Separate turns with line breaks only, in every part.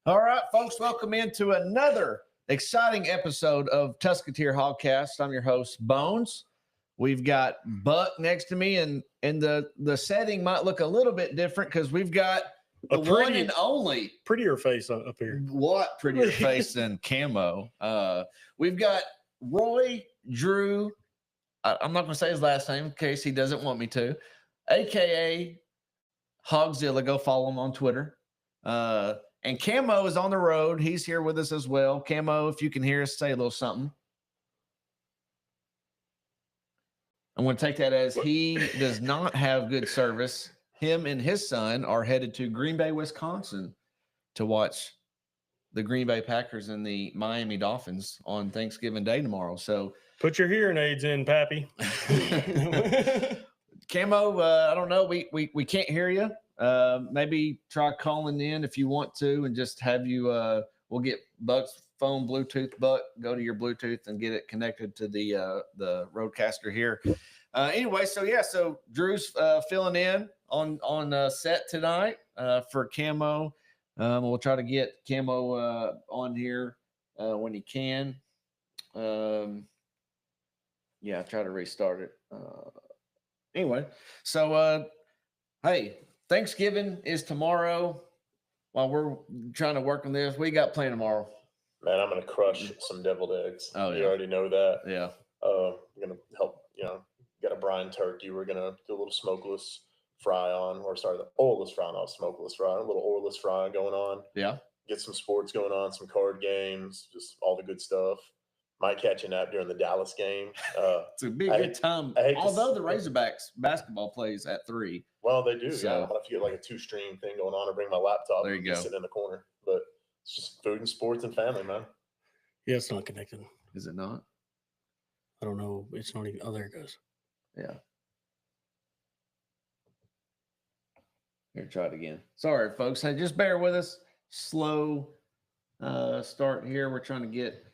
All right, folks, welcome into another exciting episode of Tusketeer Hogcast. I'm your host, Bones. We've got Buck next to me, and the setting might look a little bit different because we've got the one and only
prettier face up here.
What prettier face than Camo? We've got Roy Drew. I'm not going to say his last name in case he doesn't want me to, aka Hogzilla. Go follow him on Twitter. And Camo is on the road. He's here with us as well. Camo, if you can hear us, say a little something. I'm going to take that as he does not have good service. Him and his son are headed to Green Bay, Wisconsin to watch the Green Bay Packers and the Miami Dolphins on Thanksgiving Day tomorrow. So
put your hearing aids in, Pappy.
Camo, I don't know. We can't hear you. Maybe try calling in if you want to, and just have you. We'll get Buck's phone Bluetooth. Buck, go to your Bluetooth and get it connected to the Roadcaster here. Anyway, so Drew's filling in on set tonight for Camo. We'll try to get Camo on here when he can. Yeah, try to restart it. Anyway, so hey. Thanksgiving is tomorrow. While we're trying to work on this, we got planned tomorrow.
Man, I'm gonna crush some deviled eggs.
Oh, yeah.
You already know that.
Yeah.
I'm gonna help. Got a brine turkey. We're gonna do a little smokeless fry on, the oilless fry, not smokeless fry. A little oilless fry going on.
Yeah.
Get some sports going on, some card games, just all the good stuff. Might catch a nap during the Dallas game.
It's a good time. Although the Razorbacks basketball plays at 3.
Well, they do.
So,
yeah, I'm gonna have to get like a 2-stream thing going on and bring my laptop.
There you go.
Sit in the corner, but it's just food and sports and family, man.
Yeah, it's not connected.
Is it not?
I don't know. It's not even. Oh, there it goes.
Yeah. Here, try it again. Sorry, folks. Hey, just bear with us. Slow start here. We're trying to get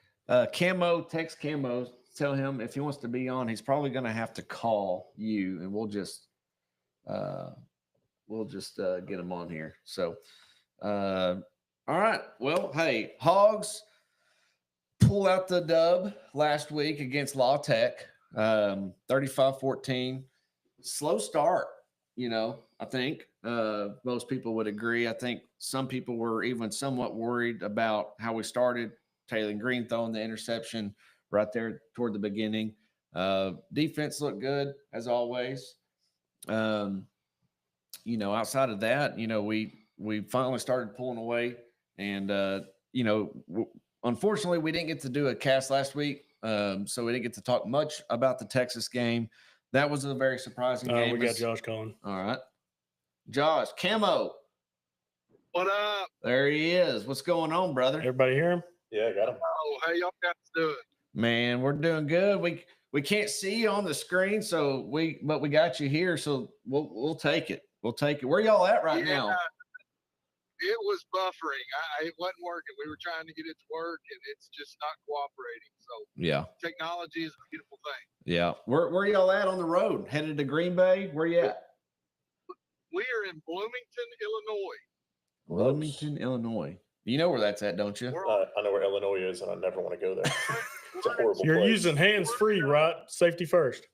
Camo. Text Camo. Tell him if he wants to be on. He's probably going to have to call you, and we'll just get him on here. So, all right. Well, hey, Hogs pull out the dub last week against La Tech, 35-14. Slow start, I think most people would agree. I think some people were even somewhat worried about how we started. Taylor Green throwing the interception right there toward the beginning. Defense looked good as always. Outside of that, we finally started pulling away, and unfortunately we didn't get to do a cast last week, so we didn't get to talk much about the Texas game. That was a very surprising game.
We got Josh calling.
All right, Josh, Camo.
What up?
There he is. What's going on, brother?
Everybody hear him?
Yeah, I got him.
Oh, how y'all guys doing?
Man, we're doing good. We can't see you on the screen, but we got you here, so we'll take it. We'll take it. Where y'all at right now?
It was buffering. It wasn't working. We were trying to get it to work, and it's just not cooperating. So
yeah,
technology is a beautiful thing.
Yeah. Where y'all at on the road? Headed to Green Bay? Where you at?
We are in Bloomington, Illinois.
Bloomington, Illinois. You know where that's at, don't you?
I know where Illinois is, and I never want to go there. It's a horrible
You're
place.
using hands-free, right? Safety first.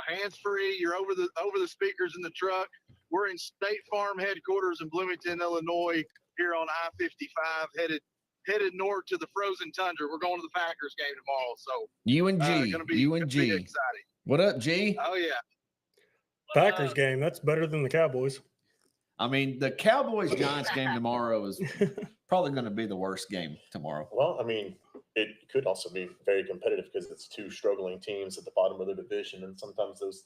Hands-free. You're over the speakers in the truck. We're in State Farm headquarters in Bloomington, Illinois, here on I-55, headed north to the frozen tundra. We're going to the Packers game tomorrow, so
UNG.
exciting.
What up, G?
Oh yeah.
Packers game. That's better than the Cowboys.
I mean, the Cowboys-Giants game tomorrow is probably going to be the worst game tomorrow.
Well, I mean, it could also be very competitive because it's two struggling teams at the bottom of the division, and sometimes those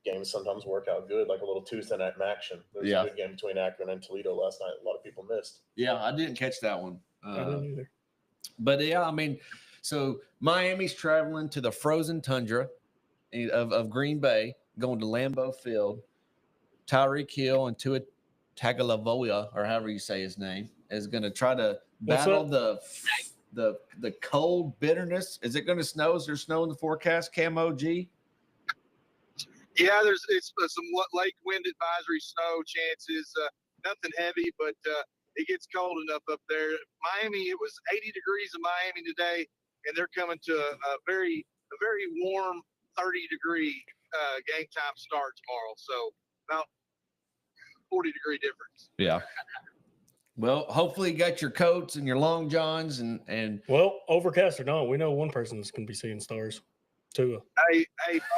games sometimes work out good, like a little Tuesday night action. There was a good game between Akron and Toledo last night. A lot of people missed.
Yeah, I didn't catch that one.
I didn't either.
But yeah, I mean, so Miami's traveling to the frozen tundra of Green Bay, going to Lambeau Field. Tyreek Hill and Tua Tagovailoa, or however you say his name, is going to try to battle the cold bitterness. Is it going to snow? Is there snow in the forecast? Camo G?
Yeah, it's some lake wind advisory, snow chances. Nothing heavy, but it gets cold enough up there. Miami, it was 80 degrees in Miami today, and they're coming to a very warm 30-degree game time start tomorrow. So about 40-degree difference.
Yeah. Well, hopefully you got your coats and your long johns and
Well, overcast or not, we know one person that's going to be seeing stars. Tua.
Hey,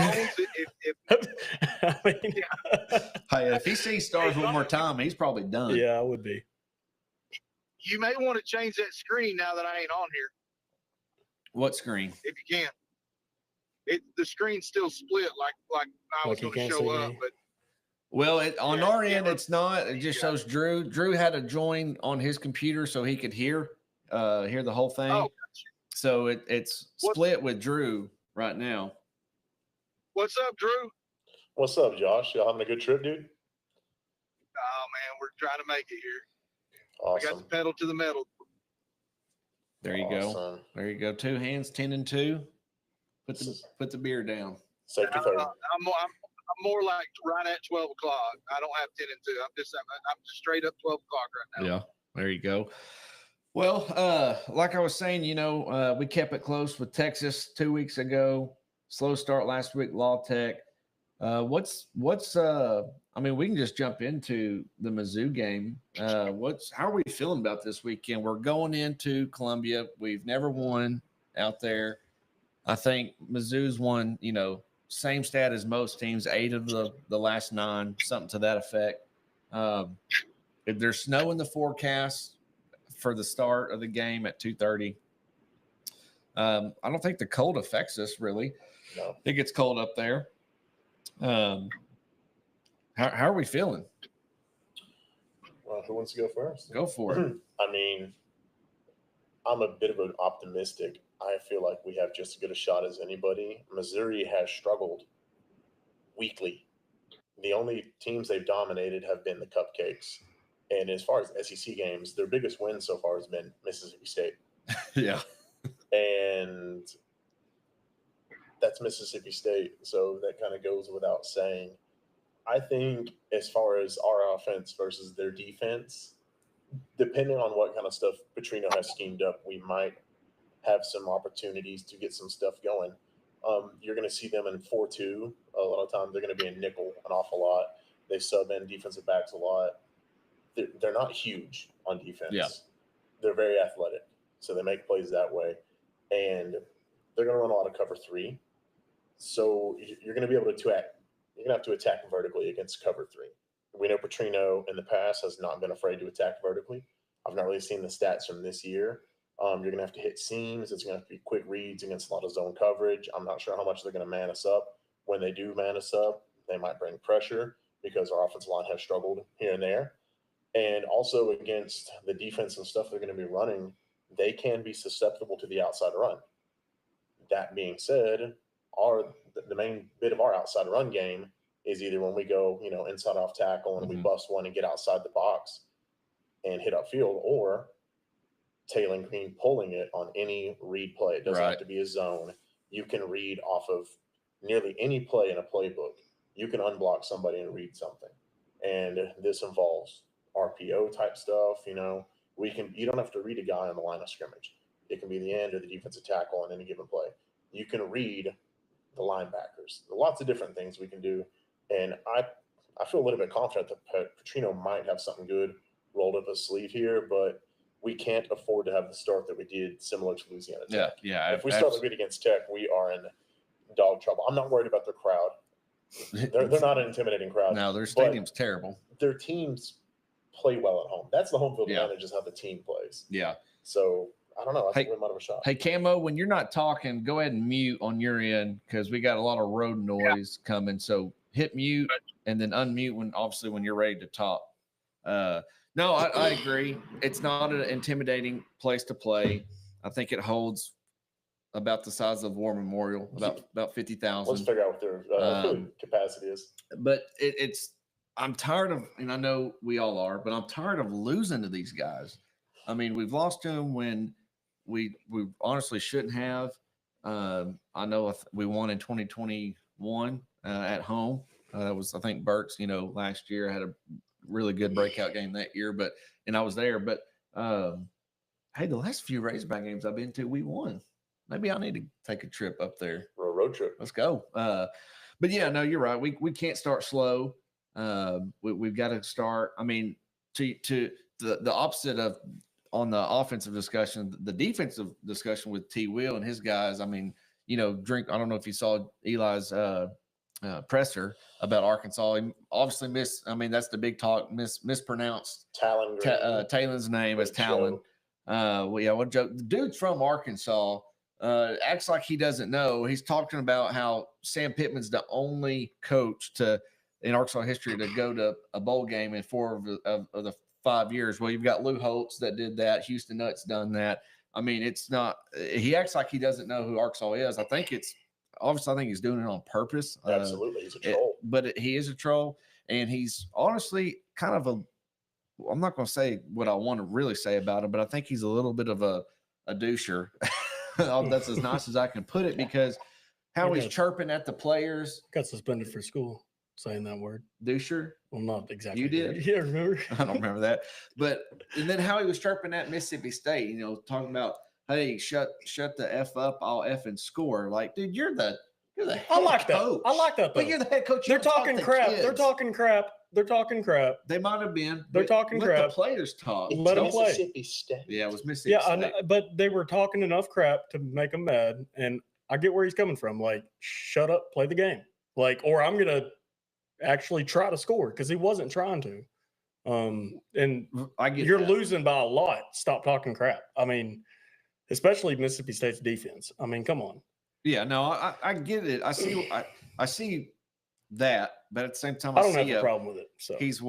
Bones, if
I mean,
hey, if he sees stars one more time, he's probably done.
yeah, I would be.
you may want to change that screen now that I ain't on here,
What screen?
if you can. The screen's still split like I was
Like you
going to
can't
show
see
up,
me.
but
Well, on
Yeah,
our
yeah,
end, it's not. It just
yeah.
shows Drew. Drew had to join on his computer so he could hear the whole thing.
oh,
So it's
What-
split with Drew right now.
what's up, Drew?
What's up, Josh? Y'all having a good trip, dude?
Oh man, we're trying to make it here. We got
Awesome.
the pedal to the metal.
There you go.
Awesome.
There you go. 2 hands, 10 and 2. Put the beer down.
Safety third.
I'm more like right at 12 o'clock. I don't have 10 and 2. I'm just straight up 12 o'clock right now.
Yeah, there you go. Well, like I was saying, we kept it close with Texas 2 weeks ago. Slow start last week, Law Tech. I mean, we can just jump into the Mizzou game. How are we feeling about this weekend? We're going into Columbia. We've never won out there. I think Mizzou's won, same stat as most teams, 8 of the last 9, something to that effect. If there's snow in the forecast for the start of the game at 2:30, I don't think the cold affects us really.
No.
It gets cold up there. How are we feeling?
Well, who wants to go first?
Go for it.
I mean, I'm a bit of an optimistic. I feel like we have just as good a shot as anybody. Missouri has struggled weekly. The only teams they've dominated have been the Cupcakes. And as far as SEC games, their biggest win so far has been Mississippi State.
Yeah.
And that's Mississippi State. So that kind of goes without saying. I think as far as our offense versus their defense, depending on what kind of stuff Petrino has schemed up, we might have some opportunities to get some stuff going. You're going to see them in 4-2. A lot of times they're going to be in nickel an awful lot. They sub in defensive backs a lot. They're not huge on defense.
Yeah.
They're very athletic. So they make plays that way. And they're going to run a lot of cover 3. So you're going to be able to attack. You're going to have to attack vertically against cover 3. We know Petrino in the past has not been afraid to attack vertically. I've not really seen the stats from this year. You're going to have to hit seams. It's going to have to be quick reads against a lot of zone coverage. I'm not sure how much they're going to man us up. When they do man us up, they might bring pressure because our offensive line has struggled here and there. And also against the defense and stuff they're going to be running, they can be susceptible to the outside run. That being said, the main bit of our outside run game is either when we go, inside off tackle and we bust one and get outside the box and hit upfield, or Taylor Green pulling it on any read play. It doesn't have to be a zone. You can read off of nearly any play in a playbook. You can unblock somebody and read something. And this involves RPO type stuff. You don't have to read a guy on the line of scrimmage. It can be the end or the defensive tackle on any given play. You can read the linebackers. Lots of different things we can do. And I feel a little bit confident that Petrino might have something good rolled up his sleeve here, but we can't afford to have the start that we did similar to Louisiana Tech.
Yeah.
If we start the good against Tech, we are in dog trouble. I'm not worried about their crowd. They're not an intimidating crowd.
No, their stadium's terrible.
Their teams play well at home. That's the home field advantage, is how the team plays.
Yeah.
So I don't know. I think we might have a shot.
Hey, Camo, when you're not talking, go ahead and mute on your end because we got a lot of road noise coming. So hit mute and then unmute when you're ready to talk. No, I agree. It's not an intimidating place to play. I think it holds about the size of War Memorial, about 50,000.
Let's figure out what their capacity is.
But I'm tired of, and I know we all are, but I'm tired of losing to these guys. I mean, we've lost to them when we honestly shouldn't have. I know we won in 2021 at home. That was, I think, Burks, last year had a really good breakout game that year. And I was there. But hey, the last few Razorback games I've been to, we won. Maybe I need to take a trip up there.
Road trip.
Let's go. But yeah, no, you're right. We can't start slow. We've got to start. I mean, to the opposite of on the offensive discussion, the defensive discussion with T. Will and his guys. I mean, I don't know if you saw Eli's presser about Arkansas. He obviously that's the big talk. Mispronounced
Talon.
Talon's name as Talon. What joke? The dude's from Arkansas. Acts like he doesn't know. He's talking about how Sam Pittman's the only coach in Arkansas history to go to a bowl game in 4 of the 5 years. Well, you've got Lou Holtz that did that. Houston Nutt's done that. I mean, it's not. He acts like he doesn't know who Arkansas is. I think he's doing it on purpose.
Absolutely, he's a troll.
He is a troll, and he's honestly kind of I'm not going to say what I want to really say about him, but I think he's a little bit of a doucher. That's as nice as I can put it, because how he's chirping at the players.
Got suspended for school saying that word.
Doucher?
Well, not exactly.
You did?
Yeah, remember?
I don't remember that. And then how he was chirping at Mississippi State, talking about, hey, shut the F up, I'll F and score. Like, dude, you're the head
I like
coach.
that. I like that, though.
But you're the head coach.
They're talking crap. They're talking crap. They're talking crap.
They might have been.
They're talking
let
crap.
Let the players talk.
Let them play.
Mississippi State.
Yeah, it was Mississippi
Yeah,
State.
but they were talking enough crap to make them mad, and I get where he's coming from. Like, shut up, play the game. Like, or I'm gonna actually try to score, because he wasn't trying to. And
I get
you're
that.
losing by a lot. Stop talking crap. I mean, especially Mississippi State's defense. I mean, come on.
Yeah, no, I get it. I see that, but at the same time,
I don't have a problem with it. So
he's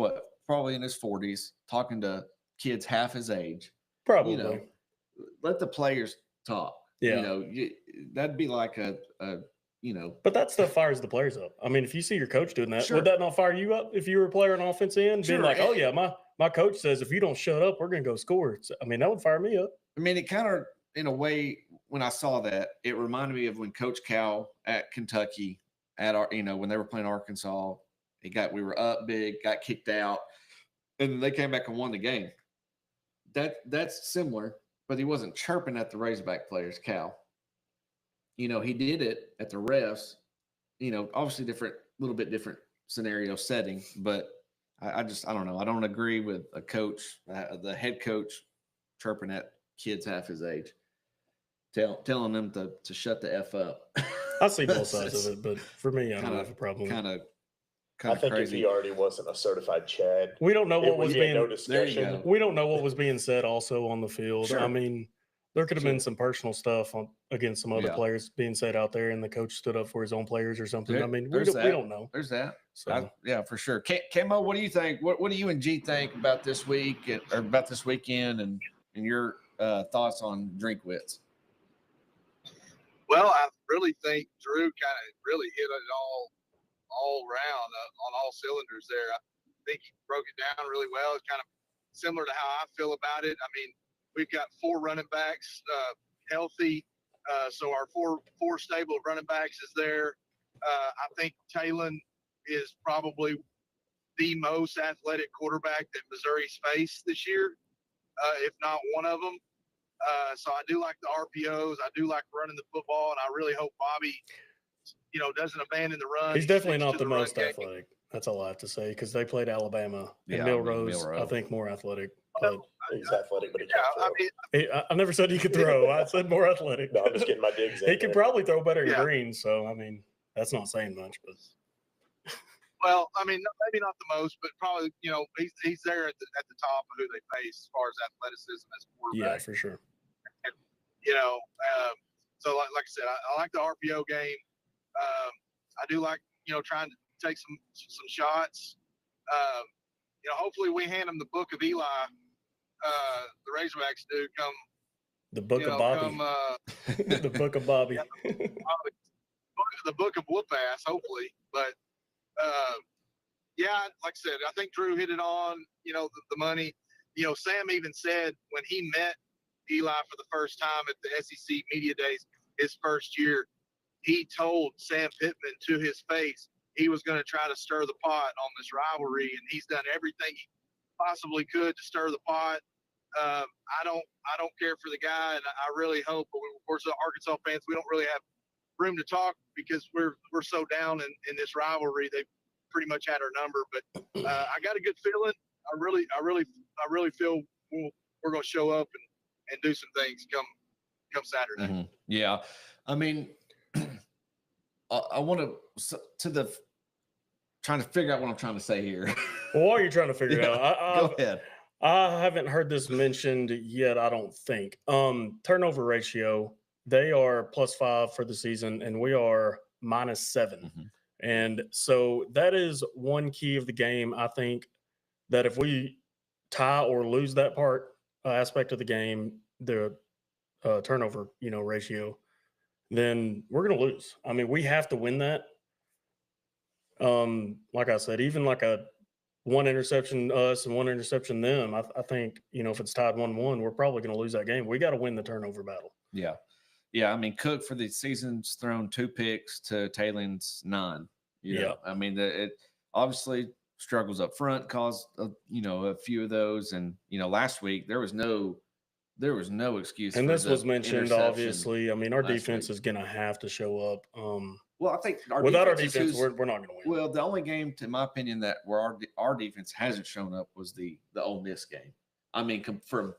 probably in his 40s, talking to kids half his age.
probably.
Let the players talk.
Yeah.
That'd be like a.
But that stuff fires the players up. I mean, if you see your coach doing that,
Sure.
would that not fire you up if you were a player on offense end?
Sure.
Being like, oh yeah, my coach says if you don't shut up, we're gonna go score. So, I mean, that would fire me up.
I mean, it kind of, in a way, when I saw that, it reminded me of when Coach Cal at Kentucky, when they were playing Arkansas, we were up big, got kicked out, and then they came back and won the game. That's similar, but he wasn't chirping at the Razorback players, Cal. He did it at the refs, obviously little bit different scenario setting, but I don't know. I don't agree with a coach, the head coach, chirping at kids half his age, telling them to shut the F up.
I see both sides of it, but for me, I don't have a problem.
Kind of
I think
crazy.
if he already wasn't a certified Chad,
We don't know what was
no
being.
There you
discussion.
go.
We don't know what was being said also on the field.
Sure.
I mean, there could have been some personal stuff against some other
Yeah.
players being said out there, and the coach stood up for his own players or something. I mean, we
There's
don't know.
There's that.
So
Yeah, for sure. Camo, what do you think? What do you and G think about this week or about this weekend, and your thoughts on Drinkwitz?
Well, I really think Drew kind of really hit it all around on all cylinders there. I think he broke it down really well. It's kind of similar to how I feel about it. I mean, we've got 4 running backs healthy, so our four stable of running backs is there. I think Talon is probably the most athletic quarterback that Missouri's faced this year, if not one of them. So I do like the RPOs. I do like running the football, and I really hope Bobby, doesn't abandon the run.
he's definitely
sticks
not
to
the
run
most
game.
athletic. That's all I have to say, because they played Alabama and
Yeah, I mean,
Milrose. I
Milrose.
think more athletic.
Well,
But
He's athletic, but he
Yeah,
can't throw.
I mean,
I never said he could throw. I said more athletic.
No, I'm just getting my digs in.
He could
man.
probably throw better in
Yeah.
green. So I mean, that's not saying much, but
well, I mean, maybe not the most, but probably, he's there at the top of who they face as far as athleticism as a
yeah,
quarterback.
for sure.
So like I said, I like the RPO game. I do like, trying to take some shots. Hopefully we hand them the book of Eli. The Razorbacks do come.
The book of Bobby. The book of Bobby.
The book of whoop ass, hopefully. But yeah, like I said, I think Drew hit it on. The money. Sam even said when he met Eli for the first time at the SEC Media Days, his first year, he told Sam Pittman to his face, he was going to try to stir the pot on this rivalry, and he's done everything he possibly could to stir the pot. I don't care for the guy, and I really hope. But of course, the Arkansas fans, we don't really have room to talk because we're so down in this rivalry. They pretty much had our number, but I got a good feeling. I really feel we're going to show up and do some things come Saturday.
Mm-hmm. Yeah, I mean, I want to trying to figure out what I'm trying to say here.
Well, while you're trying to figure it out,
Go ahead.
I haven't heard this mentioned yet, I don't think. Turnover ratio, they are +5 for the season, and we are -7.
Mm-hmm.
And so that is one key of the game. I think that if we tie or lose that aspect of the game, the turnover, ratio, then we're going to lose. I mean, we have to win that. Like I said, even like a one interception us and one interception them, I think, if it's tied 1-1, we're probably going to lose that game. We got to win the turnover battle.
Yeah. Yeah. I mean, Cook for the season's thrown 2 picks to Taylor's 9. I mean, it obviously struggles up front caused, a few of those. And, last week there was no excuse.
And this was mentioned, obviously. I mean, our defense is going to have to show up.
Well, I think
without our defense, we're not going to win.
Well, the only game, in my opinion, where our defense hasn't shown up was the Ole Miss game. I mean, from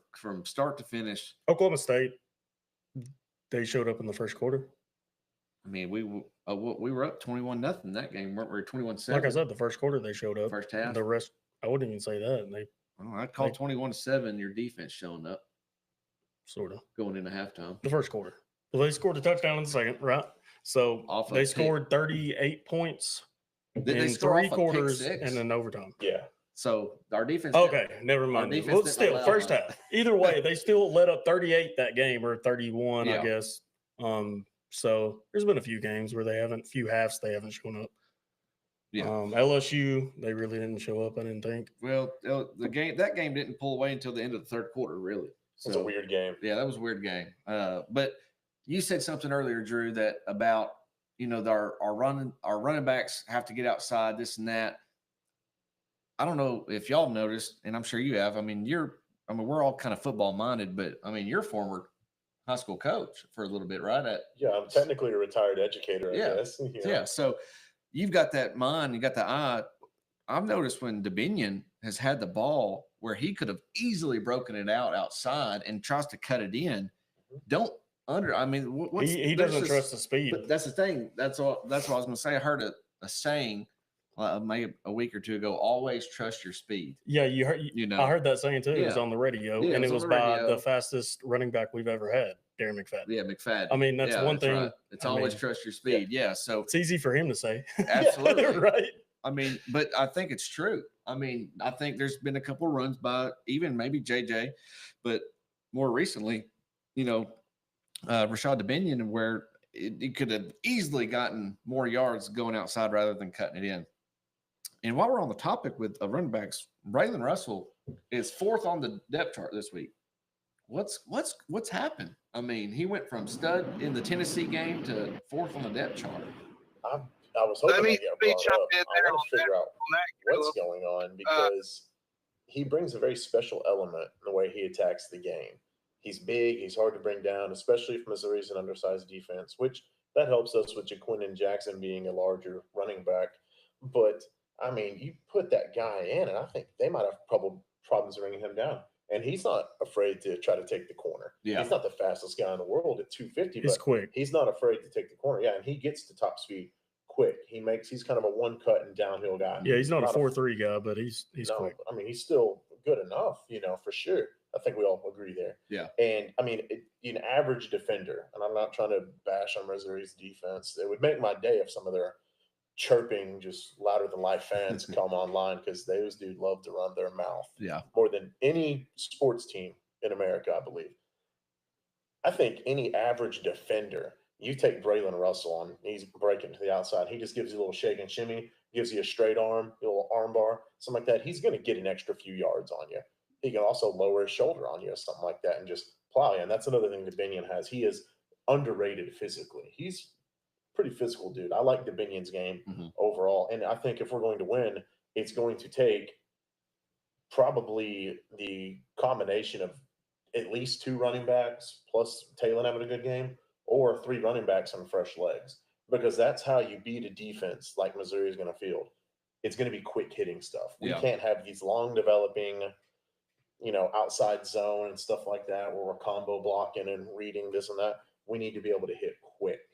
start to finish.
Oklahoma State, they showed up in the first quarter.
I mean, we were up 21-0 that game, weren't we? 21-7.
Like I said, the first quarter they showed up.
First half.
The rest, I wouldn't even say that.
I'd call 21-7 your defense showing up.
Sort of
going into halftime.
The first quarter. Well, they scored a touchdown in the second, right? So they scored 38 points in 3 quarters and an overtime.
Yeah.
So our defense.
Okay, never mind. Well, still, first half. Either way, they still let up 38 that game, or 31, I guess. So there's been a few games where few halves they haven't shown up.
Yeah.
LSU, they really didn't show up, I didn't think.
Well, that game didn't pull away until the end of the third quarter, really.
So, it's a weird game.
Yeah, that was a weird game. But you said something earlier, Drew, that about our running backs have to get outside, this and that. I don't know if y'all have noticed, and I'm sure you have. I mean, we're all kind of football minded, but I mean, you're a former high school coach for a little bit, right?
I'm technically a retired educator, I guess.
Yeah. So you've got that mind, you got the eye. I've noticed when Dominion has had the ball where he could have easily broken it out outside and tries to cut it in. he
doesn't trust the speed.
But that's the thing. That's what I was going to say. I heard a saying maybe a week or two ago. Always trust your speed.
Yeah, I heard that saying too. Yeah. It was on the radio, and it was by the fastest running back we've ever had, Darren McFadden.
Yeah, McFadden.
I mean, that's one thing.
Right. It's always trust your speed. Yeah. So
it's easy for him to say.
Absolutely.
Right.
I mean, but I think it's true. I mean, I think there's been a couple runs by even maybe JJ, but more recently, Rashad Dominion, where it could have easily gotten more yards going outside rather than cutting it in. And while we're on the topic with running backs, Braylon Russell is 4th on the depth chart this week. What's happened? I mean, he went from stud in the Tennessee game to 4th on the depth chart.
I was hoping to get brought up. I want to figure out what's going on, because he brings a very special element in the way he attacks the game. He's big. He's hard to bring down, especially for Missouri's an undersized defense, which that helps us with Jaquindon Jackson being a larger running back. But, I mean, you put that guy in, and I think they might have problems bringing him down. And he's not afraid to try to take the corner.
Yeah.
He's not the fastest guy in the world at 250,
he's quick.
He's not afraid to take the corner. Yeah, and he gets to top speed quick. He's kind of a one cut and downhill guy.
Yeah, he's not a 4.3 guy, but he's quick.
I mean, he's still good enough, for sure. I think we all agree there.
Yeah.
And I mean, an average defender, and I'm not trying to bash on Missouri's defense. It would make my day if some of their chirping, just louder than life fans come online, because those dudes love to run their mouth.
Yeah.
More than any sports team in America, I believe. I think any average defender, you take Braylon Russell on, he's breaking to the outside. He just gives you a little shake and shimmy, gives you a straight arm, a little arm bar, something like that. He's going to get an extra few yards on you. He can also lower his shoulder on you or something like that and just plow you. And that's another thing that Binion has. He is underrated physically. He's pretty physical dude. I like Dominion's game
Mhm.
overall. And I think if we're going to win, it's going to take probably the combination of at least 2 running backs plus Talon having a good game, or 3 running backs on fresh legs, because that's how you beat a defense like Missouri is going to field. It's going to be quick hitting stuff. We
Yeah.
can't have these long developing, outside zone and stuff like that where we're combo blocking and reading this and that. We need to be able to hit quick,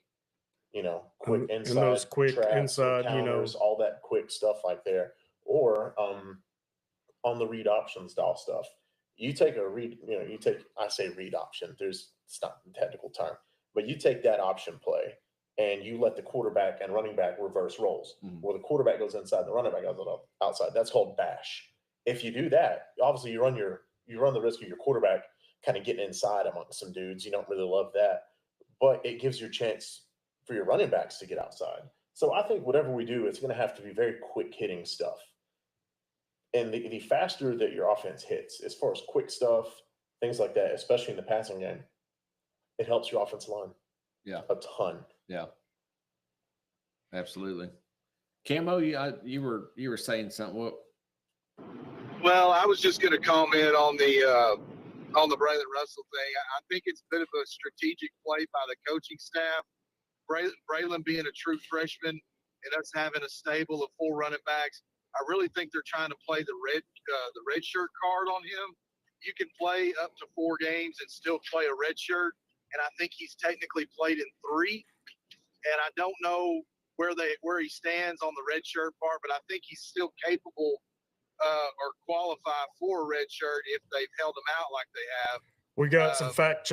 quick
And
inside,
those quick
traps,
inside,
counters, all that quick stuff like there. Or on the read option style stuff. You take a read, I say read option, it's not a technical term, but you take that option play and you let the quarterback and running back reverse roles, where the quarterback goes inside, the running back goes outside. That's called bash. If you do that, obviously you run the risk of your quarterback kind of getting inside amongst some dudes. You don't really love that, but it gives you a chance for your running backs to get outside. So I think whatever we do, it's going to have to be very quick hitting stuff. And the faster that your offense hits, as far as quick stuff, things like that, especially in the passing game, it helps your offensive line.
Yeah.
A ton.
Yeah. Absolutely. Camo, you were saying something. What?
Well, I was just going to comment on the Braylon Russell thing. I think it's a bit of a strategic play by the coaching staff. Braylon being a true freshman and us having a stable of 4 running backs, I really think they're trying to play the red shirt card on him. You can play up to 4 games and still play a red shirt, and I think he's technically played in 3. And I don't know where he stands on the red shirt part, but I think he's still capable or qualified for a red shirt if they've held him out like they have.
We got some fact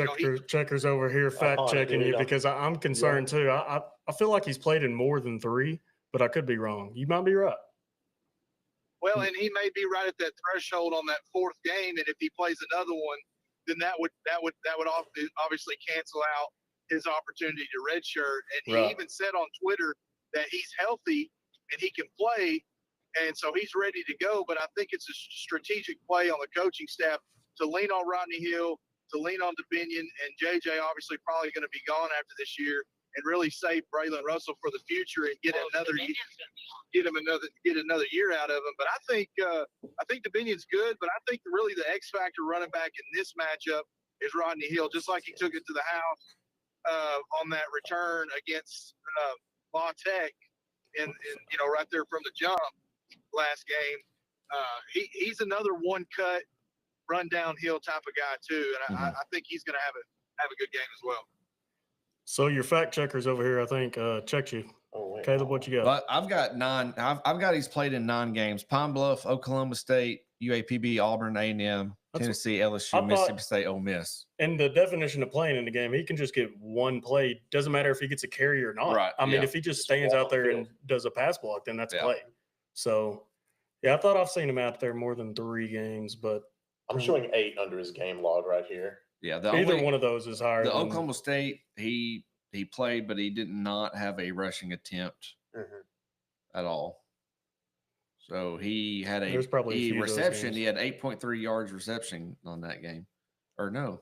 checkers over here fact checking you, because I'm concerned too. I feel like he's played in more than 3, but I could be wrong. You might be right.
Well, and he may be right at that threshold on that 4th game, and if he plays another one, then that would obviously cancel out his opportunity to redshirt. And he even said on Twitter that he's healthy and he can play, and so he's ready to go. But I think it's a strategic play on the coaching staff to lean on Rodney Hill, to lean on Dominion, and JJ obviously probably going to be gone after this year, and really save Braylon Russell for the future and get another year out of him. But I think Dominion's good, but I think really the X factor running back in this matchup is Rodney Hill, just like he took it to the house on that return against La Tech, and right there from the jump last game. He's another one cut, run downhill type of guy too, and I think he's going to have a good game as well.
So your fact checkers over here, I think, checked you.
Oh, wait.
Caleb, what you got?
Well, I've got 9. I've got he's played in 9 games: Pine Bluff, Oklahoma State, UAPB, Auburn, A&M, Tennessee, LSU, Mississippi State, Ole Miss.
And the definition of playing in the game, he can just get one play. Doesn't matter if he gets a carry or not.
Right.
I mean, if he just stands out there and does a pass block, then that's a play. So, yeah, I thought I've seen him out there more than 3 games, but
I'm showing 8 under his game log right here.
Yeah,
either one of those is higher.
The Oklahoma State, he played, but he did not have a rushing attempt at all. So he had a reception. He had 8.3 yards reception on that game, or no,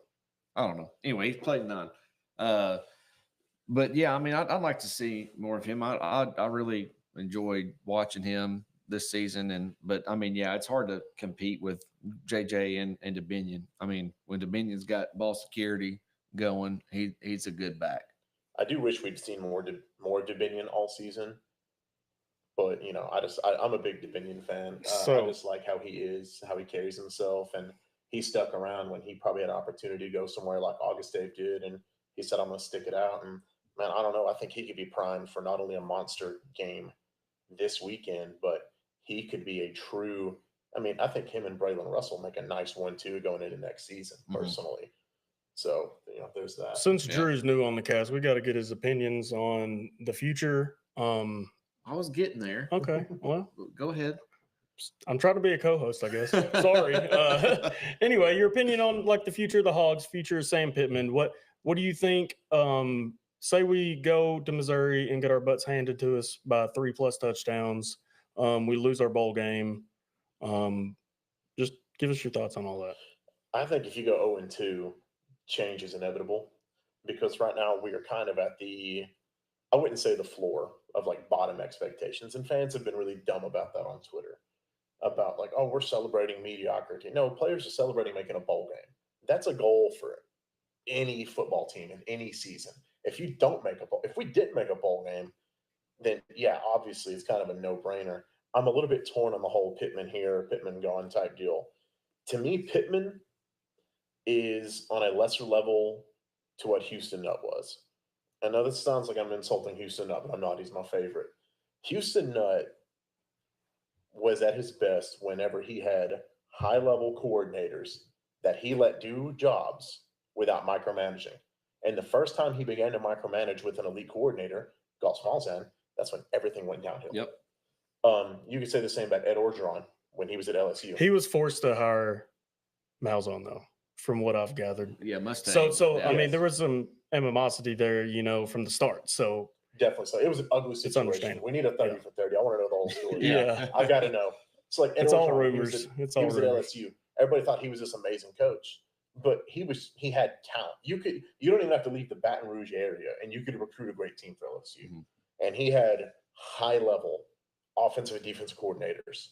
I don't know. Anyway, he's played 9. But yeah, I mean, I'd like to see more of him. I really enjoyed watching him this season, but I mean, yeah, it's hard to compete with JJ and Dominion. I mean, when Dominion's got ball security going, he's a good back.
I do wish we'd seen more Dominion all season, but I'm a big Dominion fan. I just like how he is, how he carries himself, and he stuck around when he probably had an opportunity to go somewhere like August Dave did, and he said, "I'm going to stick it out." And man, I don't know. I think he could be primed for not only a monster game this weekend, but he could be a true. I mean, I think him and Braylon Russell make a nice 1-2 going into next season, personally. So, there's that.
Since Drew's new on the cast, we got to get his opinions on the future.
I was getting there.
Okay, well,
go ahead.
I'm trying to be a co-host, I guess. Sorry. Anyway, your opinion on like the future of the Hogs, future of Sam Pittman. What do you think? Say we go to Missouri and get our butts handed to us by 3+ touchdowns. We lose our bowl game. Just give us your thoughts on all that.
I think if you go 0-2, change is inevitable, because right now we are kind of at the I wouldn't say the floor of like bottom expectations. And fans have been really dumb about that on Twitter about like, oh, we're celebrating mediocrity. No, players are celebrating making a bowl game. That's a goal for any football team in any season. If you don't make a bowl, if we didn't make a bowl game, then yeah, obviously it's kind of a no-brainer. I'm a little bit torn on the whole Pittman here, Pittman gone type deal. To me, Pittman is on a lesser level to what Houston Nutt was. I know this sounds like I'm insulting Houston Nutt, but I'm not. He's my favorite. Houston Nutt was at his best whenever he had high-level coordinators that he let do jobs without micromanaging. And the first time he began to micromanage with an elite coordinator, Gus Malzahn, that's when everything went downhill.
Yep.
You could say the same about Ed Orgeron when he was at LSU.
He was forced to hire Malzahn, though, from what I've gathered.
Yeah, Mustang.
So
yeah.
I mean, there was some animosity there, from the start. So
definitely so. It was an ugly situation.
understandable.
We need a 30 for 30. I want to know the whole story.
Yeah.
I got to know. It's like Ed
it's all
Orgeron,
rumors.
He
It's all
was
rumors.
at LSU. Everybody thought he was this amazing coach, but he had talent. You don't even have to leave the Baton Rouge area, and you could recruit a great team for LSU.
Mhm.
And he had high level offensive and defensive coordinators,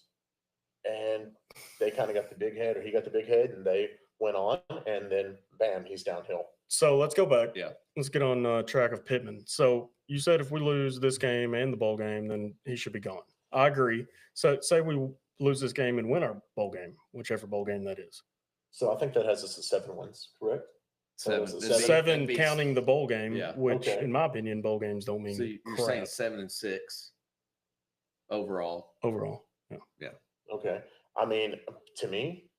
and they kind of got the big head, or he got the big head, and they went on, and then bam, he's downhill.
So let's go back.
Yeah.
Let's get on track of Pittman. So you said if we lose this game and the bowl game, then he should be gone. I agree. So say we lose this game and win our bowl game, whichever bowl game that is.
So I think that has us at 7 wins, correct?
Seven.
So
This
Seven
beats-
counting the bowl game,
Yeah.
which
Okay.
in my opinion, bowl games don't mean
So you're
crap
saying 7 and 6 overall.
overall. Yeah.
Okay. I mean, to me,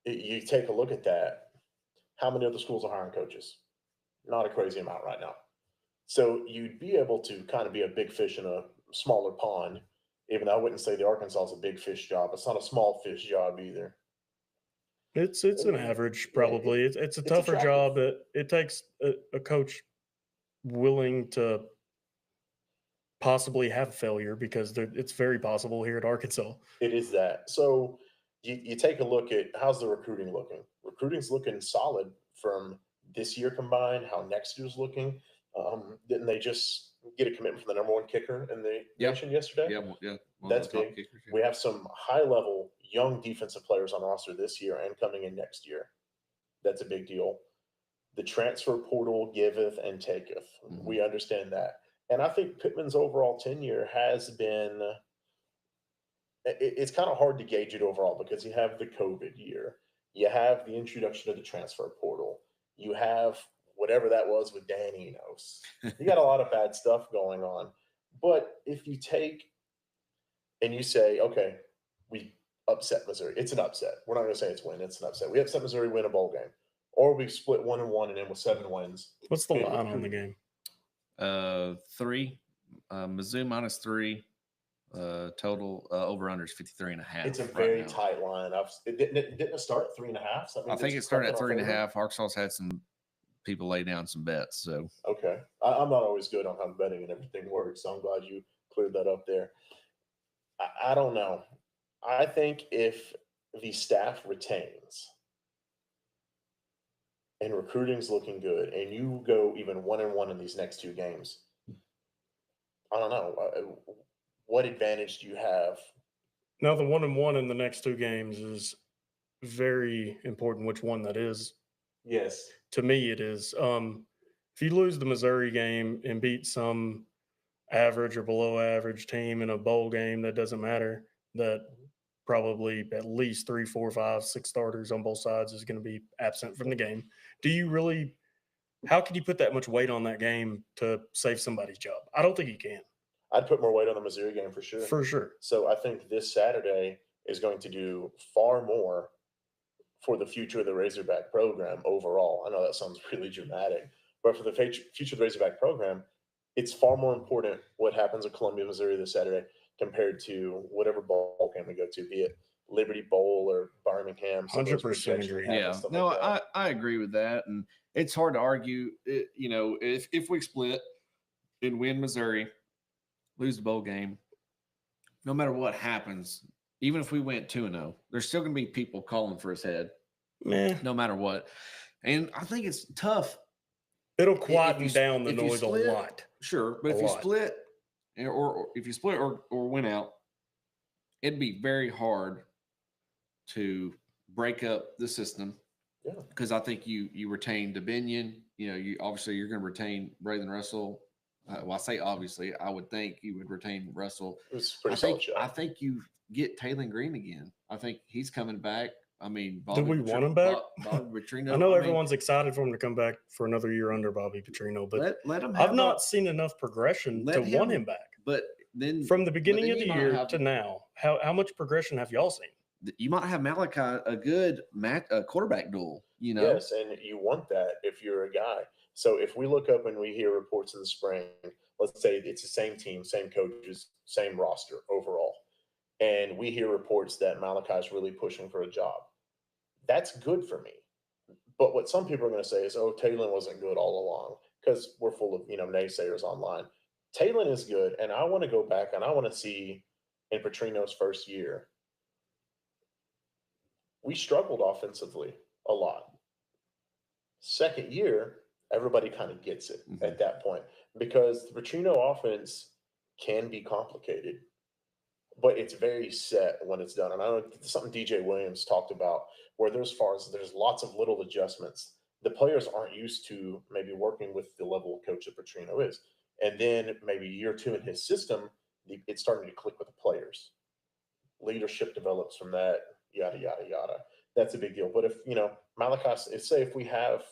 you take a look at that. How many other schools are hiring coaches? Not a crazy amount right now. So you'd be able to kind of be a big fish in a smaller pond, even though I wouldn't say the Arkansas is a big fish job. It's not a small fish job either.
It's an average, probably. It's a
it's
tougher
attractive.
job. It takes a coach willing to possibly have failure because it's very possible here at Arkansas.
It is that. So you take a look at how's the recruiting looking. Recruiting's looking solid from this year combined, how next year's looking. Didn't they just get a commitment from the number 1 kicker in the
Yep.
nation yesterday?
Yeah, one of
That's
the top
big.
kickers, yeah.
We have some high-level young defensive players on roster this year and coming in next year. That's a big deal. The transfer portal giveth and taketh.
Mhm.
We understand that. And I think Pittman's overall tenure has been it's kind of hard to gauge it overall because you have the COVID year. You have the introduction of the transfer portal. You have whatever that was with Dan Enos. You got a lot of bad stuff going on. But if you take and you say, okay, we upset Missouri. It's an upset. We're not going to say it's win. It's an upset. We upset Missouri, win a bowl game. Or we split 1-1 and end with 7 wins.
What's the
Yeah,
line on the game?
3. Mizzou -3. Total over under is 53.5.
It's a
right
very
now.
tight line. Didn't it start at 3.5? So that
I
means
think it
it's
started at
creeping off a little
3.5. Arkansas had some people lay down some bets. So
bit? Okay. I'm not always good on how betting and everything works, so I'm glad you cleared that up there. I don't know. I think if the staff retains and recruiting's looking good and you go even 1-1 in these next 2 games, I don't know. What advantage do you have?
Now, the 1-1 in the next 2 games is very important. Which one that is?
Yes.
To me, it is. If you lose the Missouri game and beat some average or below average team in a bowl game, that doesn't matter. That probably at least 3, 4, 5, 6 starters on both sides is going to be absent from the game. Do you really? How can you put that much weight on that game to save somebody's job? I don't think you can.
I'd put more weight on the Missouri game for sure.
For sure.
So I think this Saturday is going to do far more for the future of the Razorback program overall. I know that sounds really dramatic, but for the future of the Razorback program, it's far more important what happens at Columbia, Missouri this Saturday compared to whatever bowl game we go to, be it Liberty Bowl or Birmingham. some of those
100%
projections
agree.
we have and
yeah,
stuff
no,
like that.
I agree with that, and it's hard to argue. If we split and win Missouri, lose the bowl game, no matter what happens, even if we went 2-0, there's still going to be people calling for his head,
Meh.
no matter what. And I think it's tough
It'll
if you
quieten down the
if you
noise a
split-
lot.
Sure, but
A
if you
lot.
split, or if you split or went out, it'd be very hard to break up the system.
Yeah.
Because I think you retain Dominion. You know, you obviously you're going to retain Braden Russell. Well, I say obviously. I would think you would retain Russell.
It was a pretty
I
solid
think
shot.
I think you get Taylor Green again. I think he's coming back. I mean,
Do we want him back?
Bobby Petrino.
I know
mean,
everyone's excited for him to come back for another year under Bobby Petrino, but
let him.
I've not seen enough progression to want him back.
But then
From the beginning of
then
the
you might
year
have-
to now, how much progression have y'all seen?
you might have Malachi a good quarterback duel. You know,
Yes, and you want that if you're a guy. So if we look up and we hear reports in the spring, let's say it's the same team, same coaches, same roster overall, and we hear reports that Malachi's really pushing for a job, that's good for me. But what some people are going to say is, oh, Taylor wasn't good all along, because we're full of, naysayers online. Taylor is good, and I want to go back and I want to see in Petrino's first year, we struggled offensively a lot. Second year, everybody kind of gets it at that point, because the Petrino offense can be complicated, but it's very set when it's done. And I know something DJ Williams talked about, where there's lots of little adjustments. The players aren't used to maybe working with the level of coach that Petrino is. And then maybe year two in his system, it's starting to click with the players. Leadership develops from that, yada, yada, yada. That's a big deal. But if, Malachi, say if we have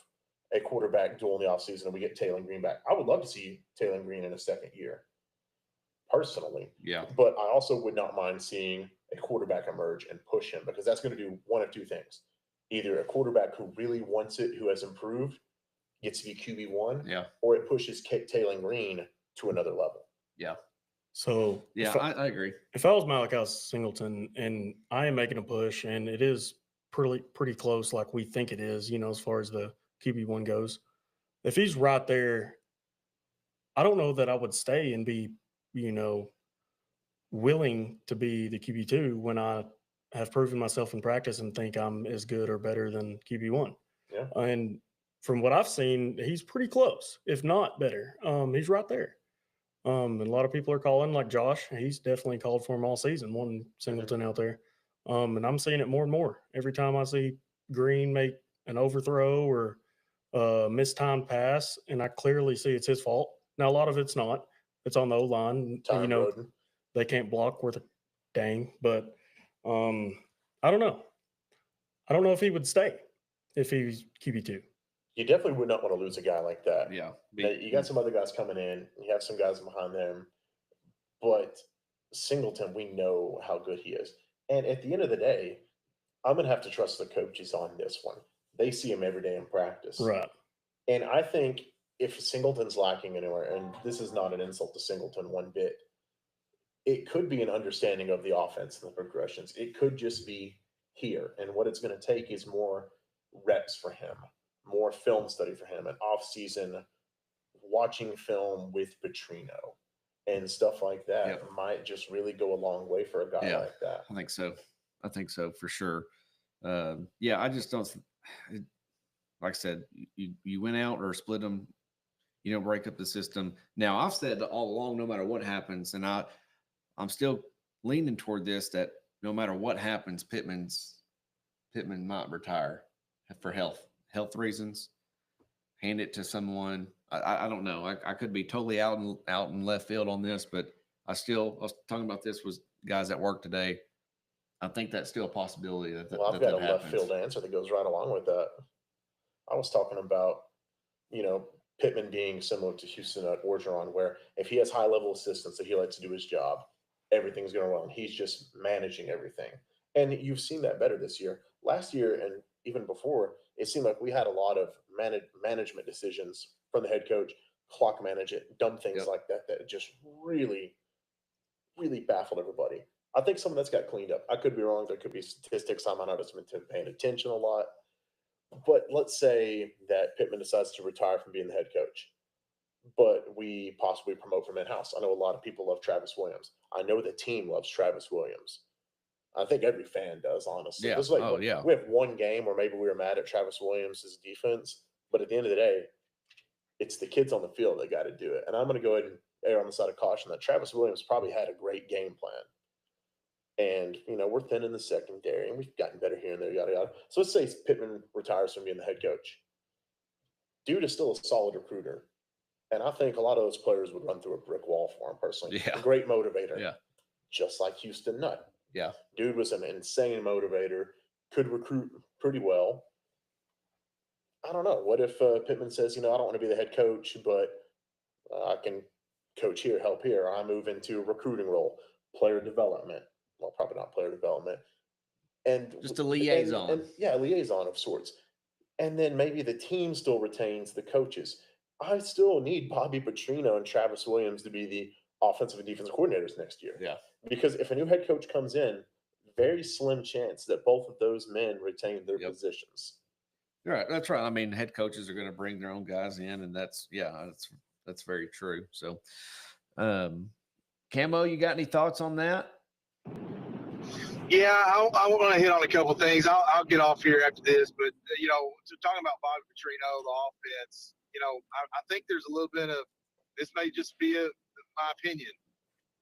a quarterback duel in the offseason and we get Taylor Green back, I would love to see Taylor Green in a second year, personally.
Yeah.
But I also would not mind seeing a quarterback emerge and push him, because that's going to do one of two things. Either a quarterback who really wants it, who has improved, gets to be QB1,
Yeah.
or it pushes Taylor Green to another level.
Yeah.
So
Yeah, I agree.
If I was Malachi Singleton and I am making a push, and it is pretty close, like we think it is, as far as the QB1 goes, if he's right there, I don't know that I would stay and be, willing to be the QB2 when I have proven myself in practice and think I'm as good or better than QB1.
Yeah.
And from what I've seen, he's pretty close, if not better. He's right there. And a lot of people are calling, like Josh. He's definitely called for him all season, one Singleton out there. And I'm seeing it more and more. Every time I see Green make an overthrow or a mistimed pass, and I clearly see it's his fault. Now, a lot of it's not. It's on the O-line.
Tyron Roden.
They can't block worth a dang. But I don't know. I don't know if he would stay if he's QB2.
You definitely would not want to lose a guy like that.
Yeah.
Now, you got some other guys coming in. You have some guys behind them. But Singleton, we know how good he is. And at the end of the day, I'm going to have to trust the coaches on this one. They see him every day in practice.
Right.
And I think if Singleton's lacking anywhere, and this is not an insult to Singleton one bit, it could be an understanding of the offense and the progressions. It could just be here. And what it's going to take is more reps for him, more film study for him, an off-season watching film with Petrino and stuff like that might just really go a long way for a guy like that.
I think so for sure. I just don't. Like I said, you went out or split them. You don't break up the system. Now I've said all along, no matter what happens, and I'm still leaning toward this, that no matter what happens, Pittman might retire for health reasons. Hand it to someone. I don't know. I could be totally out in left field on this, but I was talking about this with guys at work today. I think that's still a possibility.
I've got a left field answer that goes right along with that. I was talking about, Pittman being similar to Houston at Orgeron, where if he has high-level assistants that he likes to do his job, everything's going to run. He's just managing everything. And you've seen that better this year. Last year and even before, it seemed like we had a lot of management decisions from the head coach, clock manage it, dumb things like that just really, really baffled everybody. I think some of that's got cleaned up. I could be wrong. There could be statistics I might not have been paying attention a lot. But let's say that Pittman decides to retire from being the head coach, but we possibly promote from in-house. I know a lot of people love Travis Williams. I know the team loves Travis Williams. I think every fan does, honestly.
Yeah.
It's like, we have one game where maybe we were mad at Travis Williams' defense, but at the end of the day, It's the kids on the field that got to do it. And I'm going to go ahead and err on the side of caution that Travis Williams probably had a great game plan. And, we're thin in the secondary, and we've gotten better here and there, yada, yada. So let's say Pittman retires from being the head coach. Dude is still a solid recruiter. And I think a lot of those players would run through a brick wall for him personally.
Yeah.
A great motivator.
Yeah.
Just like Houston Nutt.
Yeah.
Dude was an insane motivator, could recruit pretty well. I don't know. What if Pittman says, I don't want to be the head coach, but I can coach here, help here. I move into a recruiting role, player development. Well, probably not player development. And
just a liaison.
A liaison of sorts. And then maybe the team still retains the coaches. I still need Bobby Petrino and Travis Williams to be the offensive and defensive coordinators next year.
Yeah.
Because if a new head coach comes in, very slim chance that both of those men retain their positions.
Right. That's right. I mean, head coaches are going to bring their own guys in, and that's very true. So, Camo, you got any thoughts on that?
Yeah, I want to hit on a couple of things. I'll get off here after this, but talking about Bobby Petrino, the offense, I think there's a little bit of this may just be my opinion,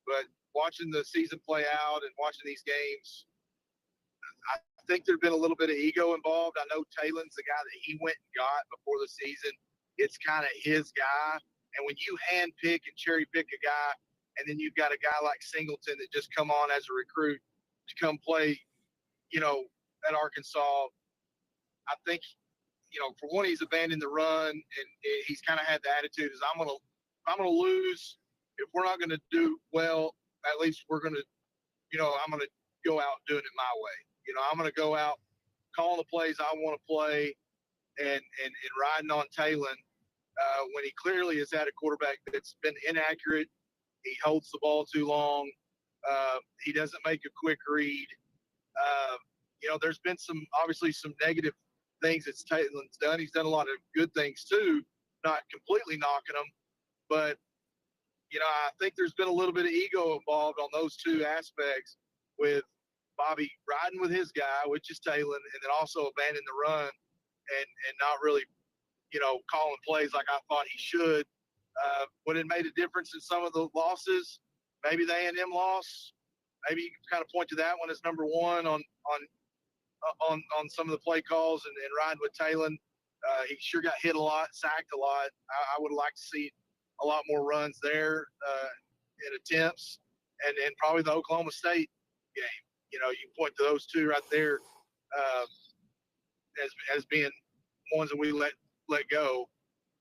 but watching the season play out and watching these games, I think there's been a little bit of ego involved. I know Taylor's the guy that he went and got before the season. It's kind of his guy, and when you hand pick and cherry pick a guy, and then you've got a guy like Singleton that just come on as a recruit to come play, at Arkansas, I think, for one, he's abandoned the run, and he's kind of had the attitude is I'm gonna lose. If we're not gonna do well, at least we're gonna, I'm gonna go out doing it my way. I'm gonna go out calling the plays I want to play, and riding on Taylor when he clearly has had a quarterback that's been inaccurate. He holds the ball too long. He doesn't make a quick read. There's been obviously some negative things that Taylor's done. He's done a lot of good things too, not completely knocking them, but I think there's been a little bit of ego involved on those two aspects, with Bobby riding with his guy, which is Taylor, and then also abandoning the run and not really, calling plays like I thought he should. Would it made a difference in some of the losses? Maybe the A&M loss. Maybe you can kind of point to that one as number one on some of the play calls and riding with Taylor. He sure got hit a lot, sacked a lot. I would like to see a lot more runs there in attempts, and probably the Oklahoma State game. You point to those two right there as being ones that we let go.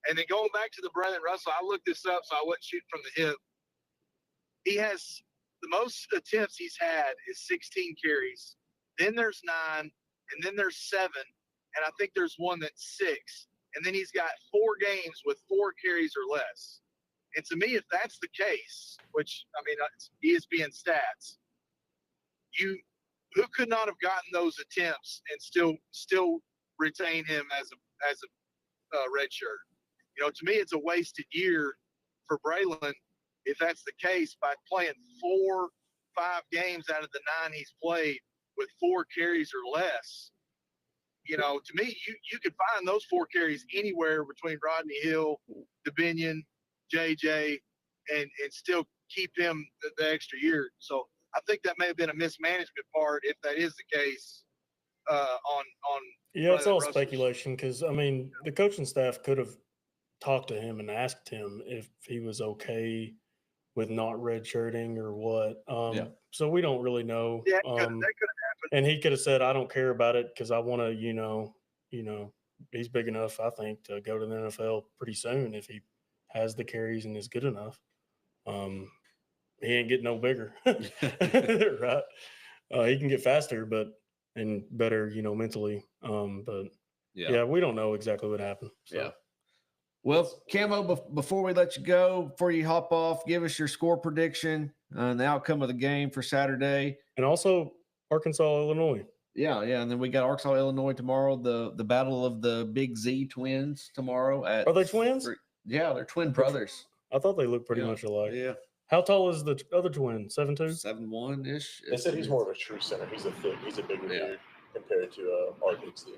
And then going back to the Brandon Russell, I looked this up so I wasn't shooting from the hip. He has the most attempts he's had is 16 carries. Then there's 9, and then there's 7, and I think there's one that's 6. And then he's got 4 games with 4 carries or less. And to me, if that's the case, which, I mean, it's ESPN stats, who could not have gotten those attempts and still retain him as a red shirt? To me, it's a wasted year for Braylon if that's the case, by playing 4-5 games out of the 9 he's played with 4 carries or less. To me, you could find those 4 carries anywhere between Rodney Hill, DeBinion, JJ, and still keep him the extra year. So I think that may have been a mismanagement part, if that is the case.
It's all speculation, because I mean the coaching staff could have talked to him and asked him if he was okay with not redshirting or what. So we don't really know.
Yeah, that could have happened.
And he could have said, "I don't care about it because I want to, he's big enough, I think, to go to the NFL pretty soon if he has the carries and is good enough." He ain't getting no bigger, right? He can get faster, and better, mentally. But we don't know exactly what happened. So.
Yeah. Well, Camo, before we let you go, before you hop off, give us your score prediction and the outcome of the game for Saturday.
And also Arkansas, Illinois.
Yeah. And then we got Arkansas, Illinois tomorrow, the battle of the Big Z twins tomorrow.
Are they twins?
Yeah, they're twin brothers.
I thought they looked pretty much alike.
Yeah.
How tall is the other twin? 7'2"?
7'1"-ish.
They said he's more of a true center. He's a bigger dude compared to our Big Z.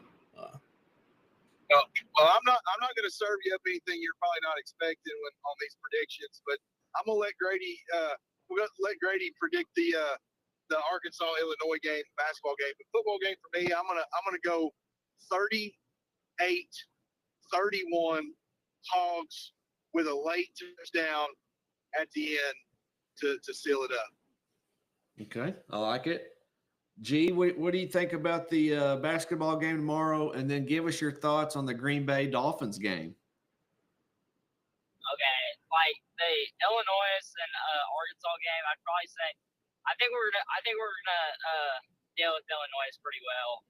I'm not going to serve you up anything you're probably not expecting on these predictions, but I'm gonna let Grady. We're gonna let Grady predict the Arkansas Illinois game, basketball game. The football game for me, I'm gonna go 38-31 Hogs with a late touchdown at the end to seal it up.
Okay, I like it. G, what do you think about the basketball game tomorrow? And then give us your thoughts on the Green Bay Dolphins game.
Okay, like the Illinois and Arkansas game, I'd probably say I think we're gonna deal with Illinois pretty well.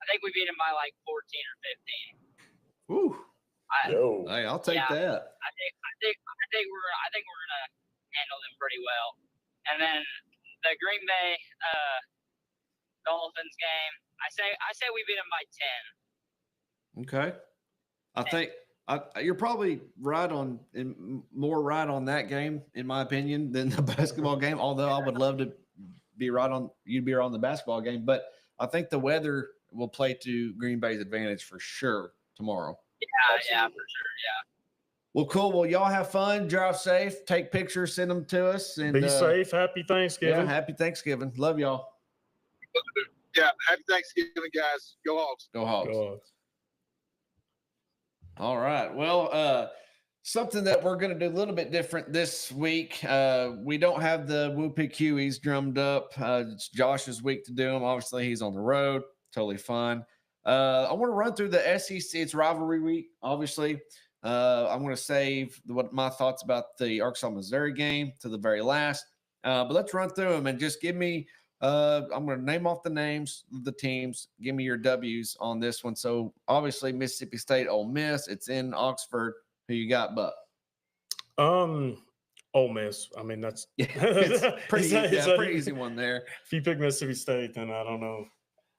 I think we beat them by like 14 or 15.
Woo! Hey, I'll take that.
I think we're gonna handle them pretty well. And then the Green Bay Dolphins game, I say we beat them by 10.
Okay, I think you're probably more right on that game, in my opinion, than the basketball game. Although I would love to be right on the basketball game, but I think the weather will play to Green Bay's advantage for sure tomorrow.
Yeah, for sure. Yeah.
Well, cool. Well, y'all have fun. Drive safe. Take pictures. Send them to us. And
be safe. Happy Thanksgiving.
Yeah, happy Thanksgiving. Love y'all.
Yeah, happy Thanksgiving, guys. Go Hogs.
Go Hogs.
Go Hogs.
All right. Well, something that we're going to do a little bit different this week. We don't have the Whoopie Kiwis drummed up. It's Josh's week to do them. Obviously, he's on the road. Totally fine. I want to run through the SEC. It's rivalry week, obviously. I'm going to save my thoughts about the Arkansas-Missouri game to the very last. But let's run through them and just give me I'm going to name off the names of the teams. Give me your W's on this one. So, obviously, Mississippi State, Ole Miss. It's in Oxford. Who you got, Buck?
Ole Miss. I mean, that's
it's pretty easy one there.
If you pick Mississippi State, then I don't know.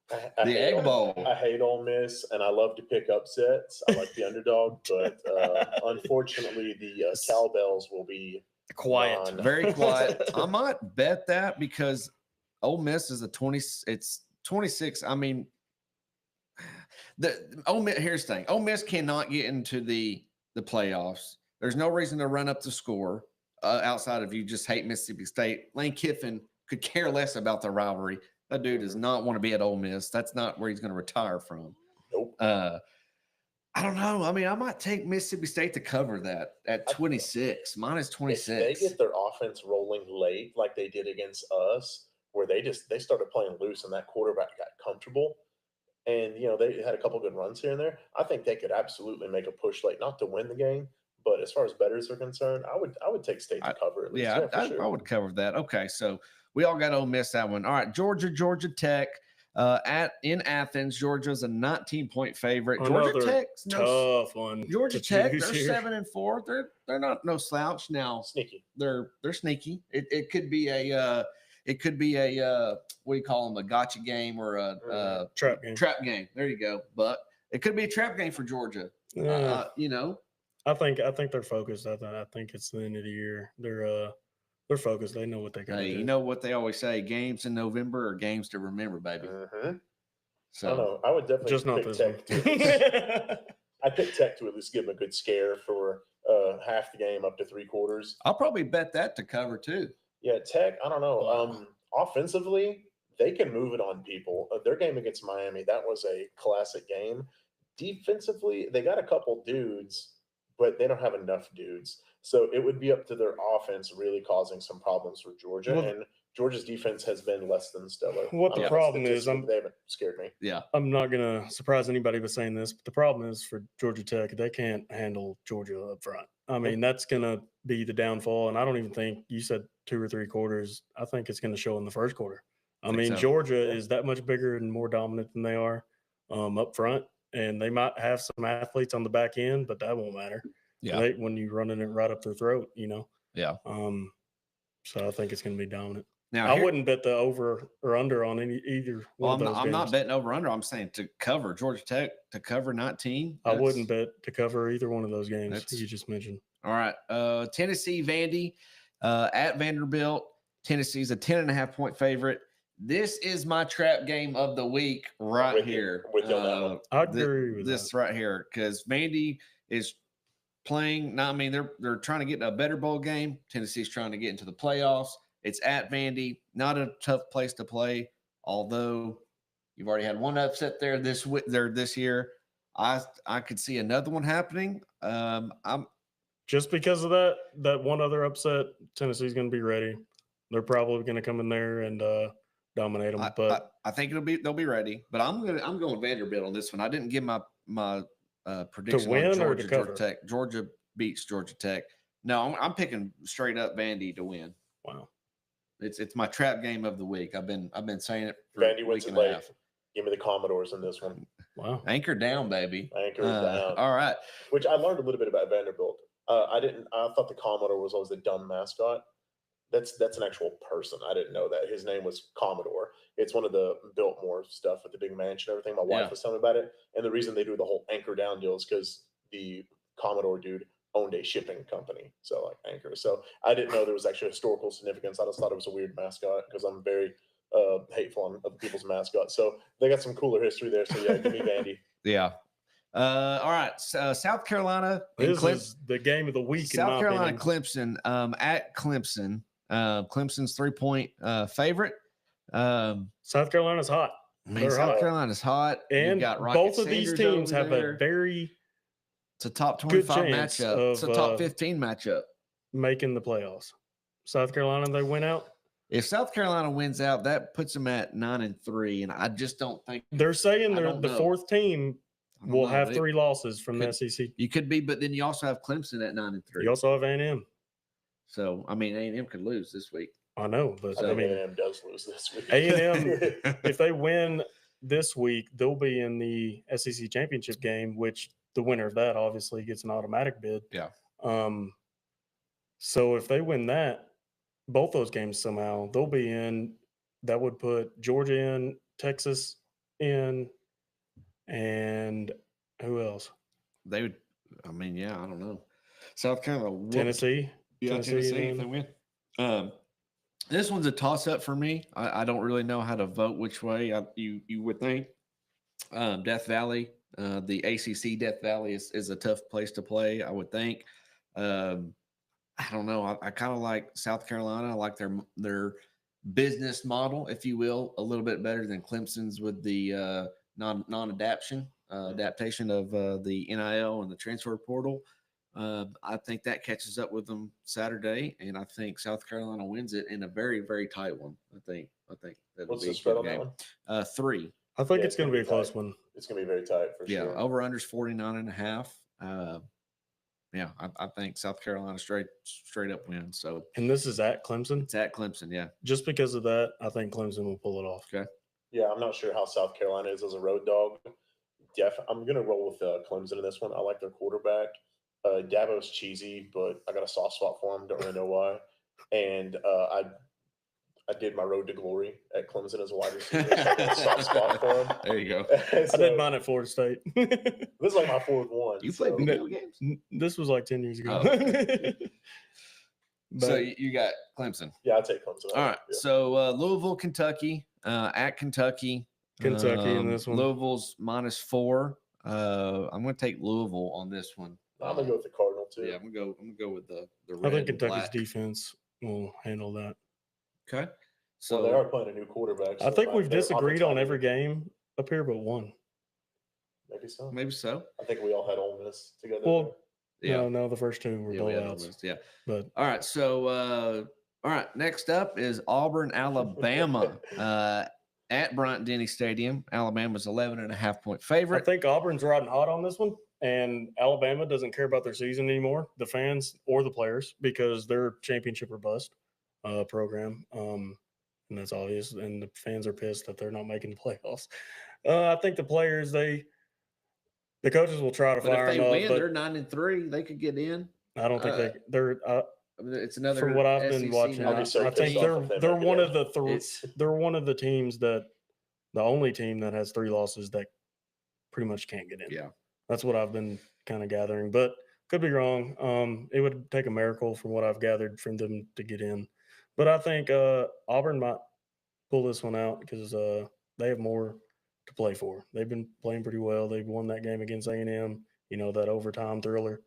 The Egg Bowl.
I hate Ole Miss, and I love to pick upsets. I like the underdog, but unfortunately, the cowbells will be
quiet,
very quiet. I might bet that because Ole Miss is it's 26. I mean, here's the thing: Ole Miss cannot get into the playoffs. There's no reason to run up the score outside of you just hate Mississippi State. Lane Kiffin could care less about the rivalry. That dude does not want to be at Ole Miss. That's not where he's going to retire from.
Nope.
I don't know. I mean, I might take Mississippi State to cover that at 26, minus 26.
If they get their offense rolling late like they did against us, where they started playing loose and that quarterback got comfortable, and they had a couple good runs here and there, I think they could absolutely make a push late, not to win the game, but as far as bettors are concerned, I would take State to cover at least.
I would cover that. Okay, so we all got Ole Miss that one. All right, Georgia Tech in Athens. Georgia's a 19-point favorite. Georgia Tech's
tough one.
Georgia Tech, they're 7-4. They're not no slouch now.
Sneaky.
They're sneaky. It could be a what do you call them? A gotcha game or a
trap game.
Trap game. There you go. But it could be a trap game for Georgia.
Yeah. I think they're focused. I think it's the end of the year. They're focused. They know what they got to do.
You know what they always say: games in November are games to remember, baby. So
I don't know. I would definitely
just not this one.
I picked Tech to at least give them a good scare for half the game up to 3/4.
I'll probably bet that to cover too.
Yeah, Tech. I don't know. Offensively, they can move it on people. Their game against Miami, that was a classic game. Defensively, they got a couple dudes, but they don't have enough dudes. So it would be up to their offense really causing some problems for Georgia. And Georgia's defense has been less than stellar.
What the problem is,
they haven't scared me.
Yeah.
I'm not going to surprise anybody by saying this, but the problem is for Georgia Tech, they can't handle Georgia up front. I mean, that's going to be the downfall. And I don't even think you said 2 or 3 quarters. I think it's going to show in the first quarter. I mean, so. Georgia is that much bigger and more dominant than they are up front. And they might have some athletes on the back end, but that won't matter. Yeah. When you're running it right up their throat,
Yeah.
So I think it's going to be dominant.
Now
I wouldn't bet the over or under on either.
I'm not betting over under. I'm saying to cover Georgia Tech to cover 19.
I wouldn't bet to cover either one of those games you just mentioned.
All right. Tennessee Vandy at Vanderbilt. Tennessee's a 10.5-point favorite. This is my trap game of the week right
With you-
here.
with you on that one.
I
thi-
agree with
this right here because Vandy is playing. Now, I mean, they're trying to get a better bowl game. Tennessee's trying to get into the playoffs. It's at Vandy, not a tough place to play. Although you've already had one upset there this year. I could see another one happening. I'm
Just because of that one other upset, Tennessee's going to be ready. They're probably going to come in there and dominate them. But
I think they'll be ready. But I'm going Vanderbilt on this one. I didn't give my prediction
win
on
or to
Georgia
cover?
Tech. Georgia beats Georgia Tech. No, I'm picking straight up Vandy to win.
wow,
It's my trap game of the week. I've been saying it for
Vandy
a
wins
week
it
and a
late.
half.
Give me the Commodores in this one.
wow.
Anchor down, baby.
Anchor down.
All right.
Which I learned a little bit about Vanderbilt. I thought the Commodore was always a dumb mascot. That's an actual person. I didn't know that. His name was Commodore. It's one of the Biltmore stuff with the big mansion and everything. My wife
Yeah.
was telling me about it. And the reason they do the whole anchor down deal is because the Commodore dude owned a shipping company. So like Anchor. So I didn't know there was actually historical significance. I just thought it was a weird mascot because I'm very hateful on other people's mascots. So they got some cooler history there. So yeah, give me Vandy.
Yeah. All right. South Carolina and
This is the game of the week. in
South
my
Carolina,
opinion.
Clemson. At Clemson. Clemson's 3-point favorite.
South Carolina's hot.
Man,
They're
South
hot.
Carolina's hot. You've
And
got Rocket
both of these
Sanders
teams
over
have
there.
a very
It's a top
good
25
chance
matchup. It's a
of,
top 15 matchup.
making the playoffs. South Carolina, they win out.
If South Carolina wins out, that puts them at 9-3, and I just don't think
They're saying
I
they're
don't
the
know.
fourth team
I don't
will
know.
have
They-
3 losses from the
could-
SEC.
You could be, but then you also have Clemson at 9-3.
You also have A&M.
So I mean, A&M could lose this week.
I know, but
I
I
think
mean,
A&M does lose this week.
A&M, if they win this week, they'll be in the SEC championship game, which the winner of that obviously gets an automatic bid.
Yeah.
So if they win that, both those games somehow, they'll be in. That would put Georgia in, Texas in, and who else?
They would. I mean, yeah, I don't know. South Carolina, whooped-
Tennessee.
Yeah, Tennessee if
in.
they win. This one's a toss up for me. I don't really know how to vote which way. You would think. Death Valley, the ACC Death Valley is a tough place to play. I would think. I don't know. I kind of like South Carolina. I like their business model, if you will, a little bit better than Clemson's with the non-adaptation adaptation of the NIL and the transfer portal. I think that catches up with them Saturday, and I think South Carolina wins it in a very, very tight one. I think that'll
What's
be
the
a
spread
good
on that
game.
one?
3.
I think
Yeah,
it's going to be a
tight.
close one.
It's going to be very tight for
Yeah,
sure.
over unders 49.5. Yeah, I think South Carolina straight up win. So
And this is at Clemson.
it's at Clemson. Yeah.
Just because of that, I think Clemson will pull it off.
Okay.
Yeah, I'm not sure how South Carolina is as a road dog. I'm going to roll with Clemson in this one. I like their quarterback. Dabo's cheesy, but I got a soft spot for him. Don't really know why. And I did my road to glory at Clemson as a wide receiver. So I got a soft spot for him.
There you go.
I did mine at Florida State.
This is like my fourth one.
You play
so-
video games?
This was like 10 years ago.
Oh.
But
So you got Clemson.
Yeah, I'll take Clemson.
All right.
Yeah.
So Louisville, Kentucky, at Kentucky.
Kentucky in this one.
Louisville's -4. I'm going to take Louisville on this one.
I'm going to go with the Cardinal, too.
Yeah, I'm gonna go with the red
I think
and
Kentucky's
black.
defense will handle that.
Okay.
So
So
they are playing a new quarterback.
I
so
think
like,
we've
their
disagreed on
offensive
every
line-
game up here but one.
Maybe so.
maybe so.
I think we all had Ole Miss together.
Well,
Yeah.
No, the first two were
Yeah, we had
blowouts.
almost, yeah.
But
All right. So all right. Next up is Auburn, Alabama. At Bryant Denny Stadium. Alabama's 11.5-point
I
favorite.
think Auburn's riding hot on this one, and Alabama doesn't care about their season anymore, the fans or the players, because they're championship or bust program. And that's obvious. And the fans are pissed that they're not making the playoffs. I think the players, the coaches will try to
But
fire
if they
them up,
win,
but
they're 9-3. They could get in.
I don't think they're.
I mean, it's another.
From what I've been
SEC
watching,
I'll
I,
be so
I think
pissed off if they
they're
make it
one
in.
of the
It's-
they're one of the teams that the only team that has 3 losses that pretty much can't get in.
Yeah.
That's what I've been kind of gathering, but could be wrong. It would take a miracle from what I've gathered from them to get in, but I think Auburn might pull this one out because they have more to play for. They've been playing pretty well. They've won that game against A&M, that overtime thriller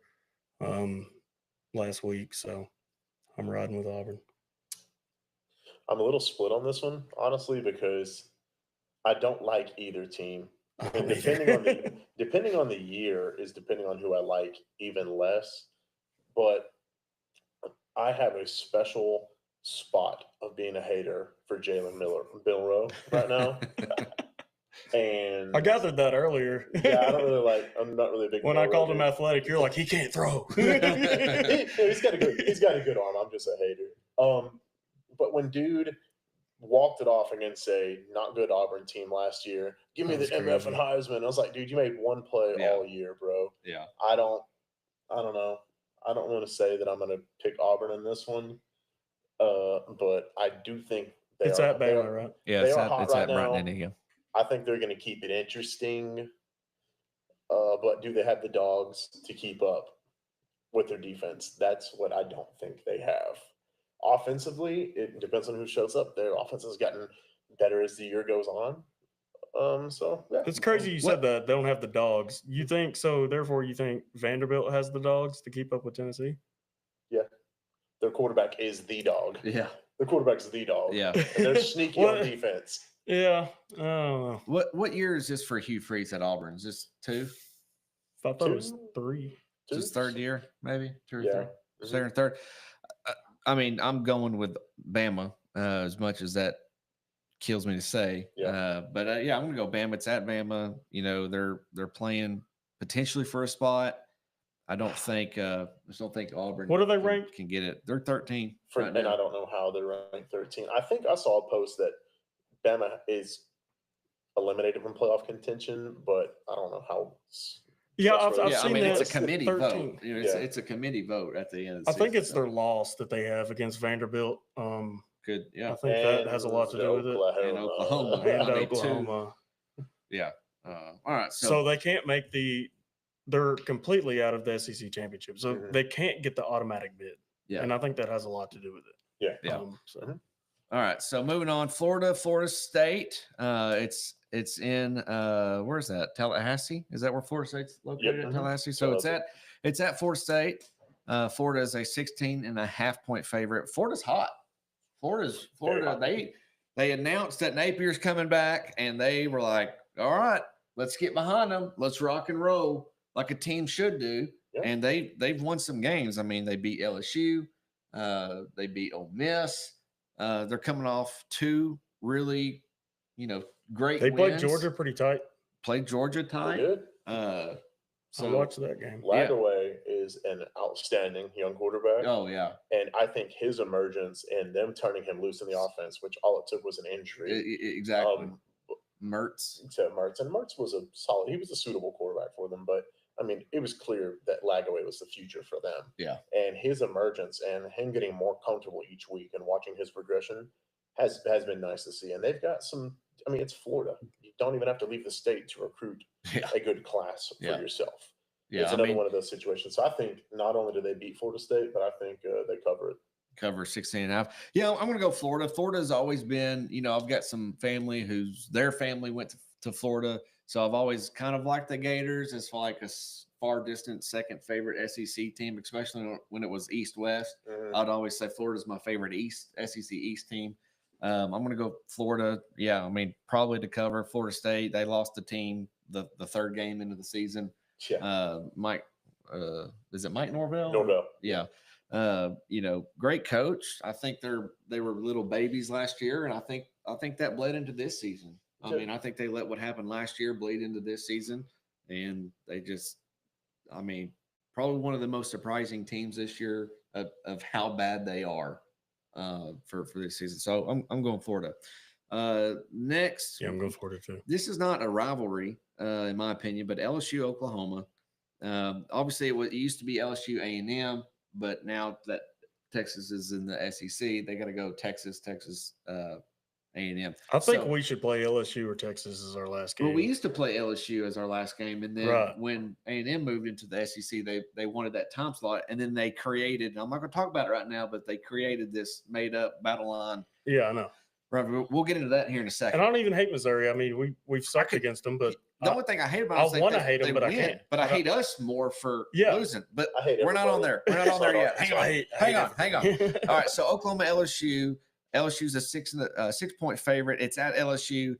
last week. So I'm riding with Auburn.
I'm a little split on this one, honestly, because I don't like either team. And depending on the year is depending on who I like even less. But I have a special spot of being a hater for Jalen Milroe right now. And
I gathered that earlier.
yeah, I'm not really a big
when I called him athletic, you're like, he can't throw.
He's got a good arm. I'm just a hater. But when dude walked it off against a not good Auburn team last year, give me the MF and Heisman. I was like, dude, you made one play all year, bro.
Yeah.
I don't know. I don't want to say that I'm going to pick Auburn in this one, but I do think
it's at Bama, right?
Yeah,
it's at
Brighton, Indiana.
I think they're going to keep it interesting, but do they have the dogs to keep up with their defense? That's what I don't think they have. Offensively, it depends on who shows up. Their offense has gotten better as the year goes on. So yeah.
It's crazy you said that. They don't have the dogs. You think so, therefore you think Vanderbilt has the dogs to keep up with Tennessee?
Yeah. Their quarterback is the dog.
Yeah.
Their quarterback is the dog.
Yeah.
And they're sneaky on defense.
Yeah. I don't know.
What year is this for Hugh Freeze at Auburn? Is this 2?
I thought it was 3.
Just third year, maybe 2 or 3.
Mm-hmm.
Second, third. I mean, I'm going with Bama as much as that kills me to say.
Yeah.
I'm going to go Bama. It's at Bama. They're playing potentially for a spot. I don't think Auburn.
What are they ranked?
Can get it. They're 13.
And I don't know how they're ranked 13. I think I saw a post that Bama is eliminated from playoff contention, but I don't know how.
Yeah, I've seen that.
It's a committee vote. It's a committee vote at the end of the season.
I think it's their loss that they have against Vanderbilt.
Good, yeah.
I think that has a lot to do with it.
And Oklahoma.
And Oklahoma.
Yeah. All right.
So they can't make they're completely out of the SEC championship. So they can't get the automatic bid.
Yeah.
And I think that has a lot to do with it.
Yeah.
All right. So moving on, Florida State. It's in where's that? Tallahassee? Is that where Florida State's located? At Tallahassee. So it's at Florida State. Florida is a 16.5-point favorite. Florida's hot. Florida. They announced that Napier's coming back, and they were like, all right, let's get behind them. Let's rock and roll like a team should do. Yeah. And they've won some games. I mean, they beat LSU. They beat Ole Miss. They're coming off 2 really, great
They
wins.
played Georgia pretty tight.
Played Georgia tight.
Good.
So I watched that game.
Lagaway is an outstanding young quarterback.
Oh, yeah.
And I think his emergence and them turning him loose in the offense, which all it took was an injury.
Exactly. Mertz.
Except Mertz. And Mertz was he was a suitable quarterback for them. But, I mean, it was clear that Lagaway was the future for them.
Yeah.
And his emergence and him getting more comfortable each week and watching his progression has been nice to see. And they've got it's Florida. You don't even have to leave the state to recruit a good class for yourself. Yeah, it's another one of those situations. So I think not only do they beat Florida State, but I think they cover it.
Cover 16.5. Yeah, I'm going to go Florida. Florida's always been, I've got some family their family went to Florida. So I've always kind of liked the Gators as like a far distant second favorite SEC team, especially when it was East-West. I'd always say Florida's my favorite SEC East team. I'm going to go Florida. Yeah, I mean, probably to cover Florida State. They lost the team the third game into the season.
Yeah.
Mike, is it Mike Norvell?
Norvell.
Yeah. Great coach. I think they were little babies last year, and I think that bled into this season. I mean, I think they let what happened last year bleed into this season, and they just, probably one of the most surprising teams this year of how bad they are for this season. So I'm going Florida. Next,
I'm going Florida too.
This is not a rivalry, in my opinion, but LSU Oklahoma. Obviously, it used to be LSU A&M, but now that Texas is in the SEC, they got to go Texas A&M.
I think we should play LSU or Texas as our last game.
Well, we used to play LSU as our last game, and then when A&M moved into the SEC, they wanted that time slot, and then they created. I'm not going to talk about it right now, but they created this made-up battle line.
Yeah, I know.
Right, we'll get into that here in a
And
second.
I don't even hate Missouri. I mean, we've sucked against them, but
The only thing I hate about
I
them is
wanna
they-
hate 'em,
they
but I
win,
can't.
But I hate us more for
Yeah.
losing. But
I hate
we're not on
everybody.
there. We're not on there yet.
Sorry.
Hang on.
I hate
Hang on.
everything.
All right. So Oklahoma LSU. LSU's a 6-point favorite. It's at LSU.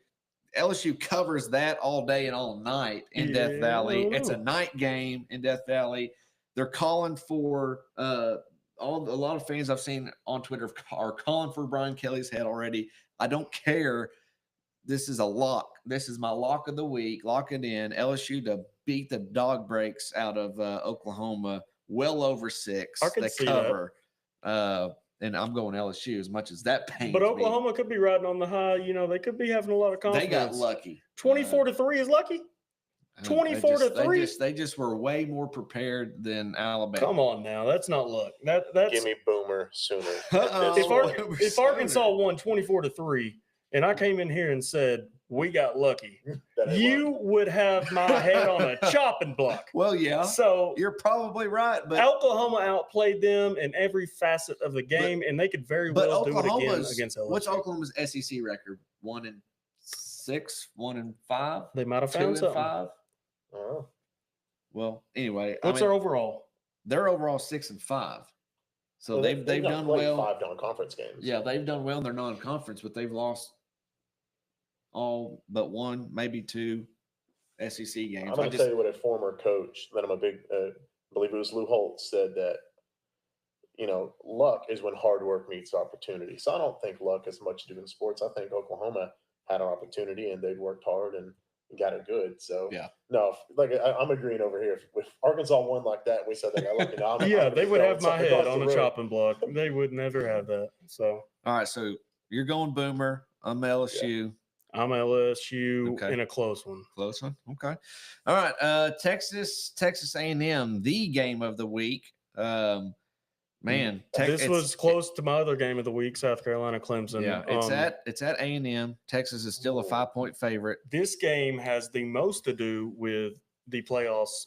LSU covers that all day and all night in Death
Yeah,
Valley.
I don't
It's a
know.
night game in Death Valley. They're calling for a lot of fans I've seen on Twitter are calling for Brian Kelly's head already. I don't care. This is a lock. This is my lock of the week. Lock it in. LSU to beat the dog breaks out of Oklahoma. Well over 6.
I can
They
see that.
cover. And I'm going LSU as much as that pains
But
me.
Oklahoma could be riding on the high. You know, they could be having a lot of
They
confidence.
got lucky.
24-3 is lucky. 24-3?
They just were way more prepared than Alabama.
Come on now, that's not luck. That's
Give me Boomer sooner.
Uh-oh.
if Arkansas won 24-3, and I came in here and said we got lucky,
That ain't
you
luck.
would have my head on a chopping block.
Well, yeah,
So
you're probably right, but
Oklahoma outplayed them in every facet of the game, and they could very
but
well do it again
Oklahoma's
against LSU.
what's Oklahoma's SEC record? 1-6, 1-5,
They might have found something.
2-5.
Oh.
Well, anyway,
What's their overall?
they're overall 6-5. So
Well,
they've
not
done
played
well.
5 non-conference games.
Yeah, they've done well in their non-conference, but they've lost all but 1, maybe 2 SEC games.
I'm going to tell you what a former coach that I'm a big, I believe it was Lou Holtz, said that, luck is when hard work meets opportunity. So I don't think luck has much to do in sports. I think Oklahoma had an opportunity and they'd worked hard and got it good. So
Yeah.
no, I'm agreeing over here. If Arkansas won like that, we said they got lucky. Now, I'm
Yeah,
gonna
they
be
would
throwing
have my
something
head
across
on
the
a
room.
chopping block. They would never have that. So
All right, so you're going Boomer. I'm LSU.
I'm LSU
Okay.
in a close one.
Close one. Okay. All right. Texas A&M, the game of the week. Man,
This was close to my other game of the week, South Carolina Clemson.
Yeah, it's at A&M. Texas is still a 5-point favorite.
This game has the most to do with the playoffs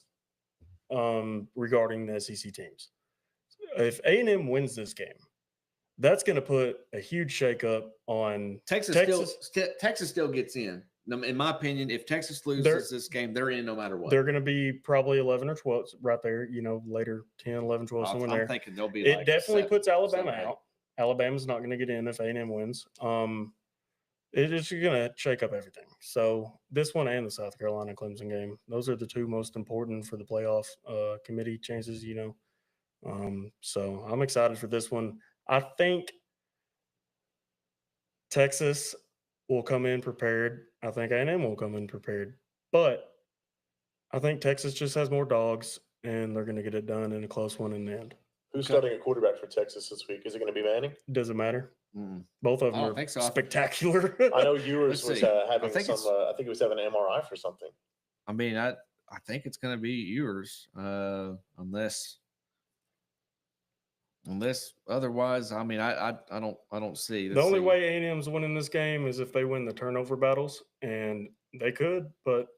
regarding the SEC teams. If A&M wins this game, that's going to put a huge shakeup on
Texas still gets in. In my opinion, if Texas loses this game, they're in no matter what.
They're going to be probably 11 or 12 right there, later 10, 11, 12, somewhere
I'm
there.
thinking they'll be.
It
like
definitely
7,
puts Alabama
7, 8.
out. Alabama's not going to get in if A&M wins. It is going to shake up everything. So this one and the South Carolina Clemson game, those are the two most important for the playoff committee chances. So I'm excited for this one. I think Texas will come in prepared. I think A&M will come in prepared, but I think Texas just has more dogs, and they're going to get it done in a close one in the end.
Who's
Okay.
starting a quarterback for Texas this week? Is it going to be Manning?
Doesn't matter.
Mm-mm.
Both of
I
them
don't
are
think so.
spectacular.
I know Ewers
Let's
was
see.
having
I think
some.
it's-
I think he was having an MRI for something.
I mean, I think it's going to be yours, unless otherwise. I mean, I don't see
The only way A&M's winning this game is if they win the turnover battles, and they could, but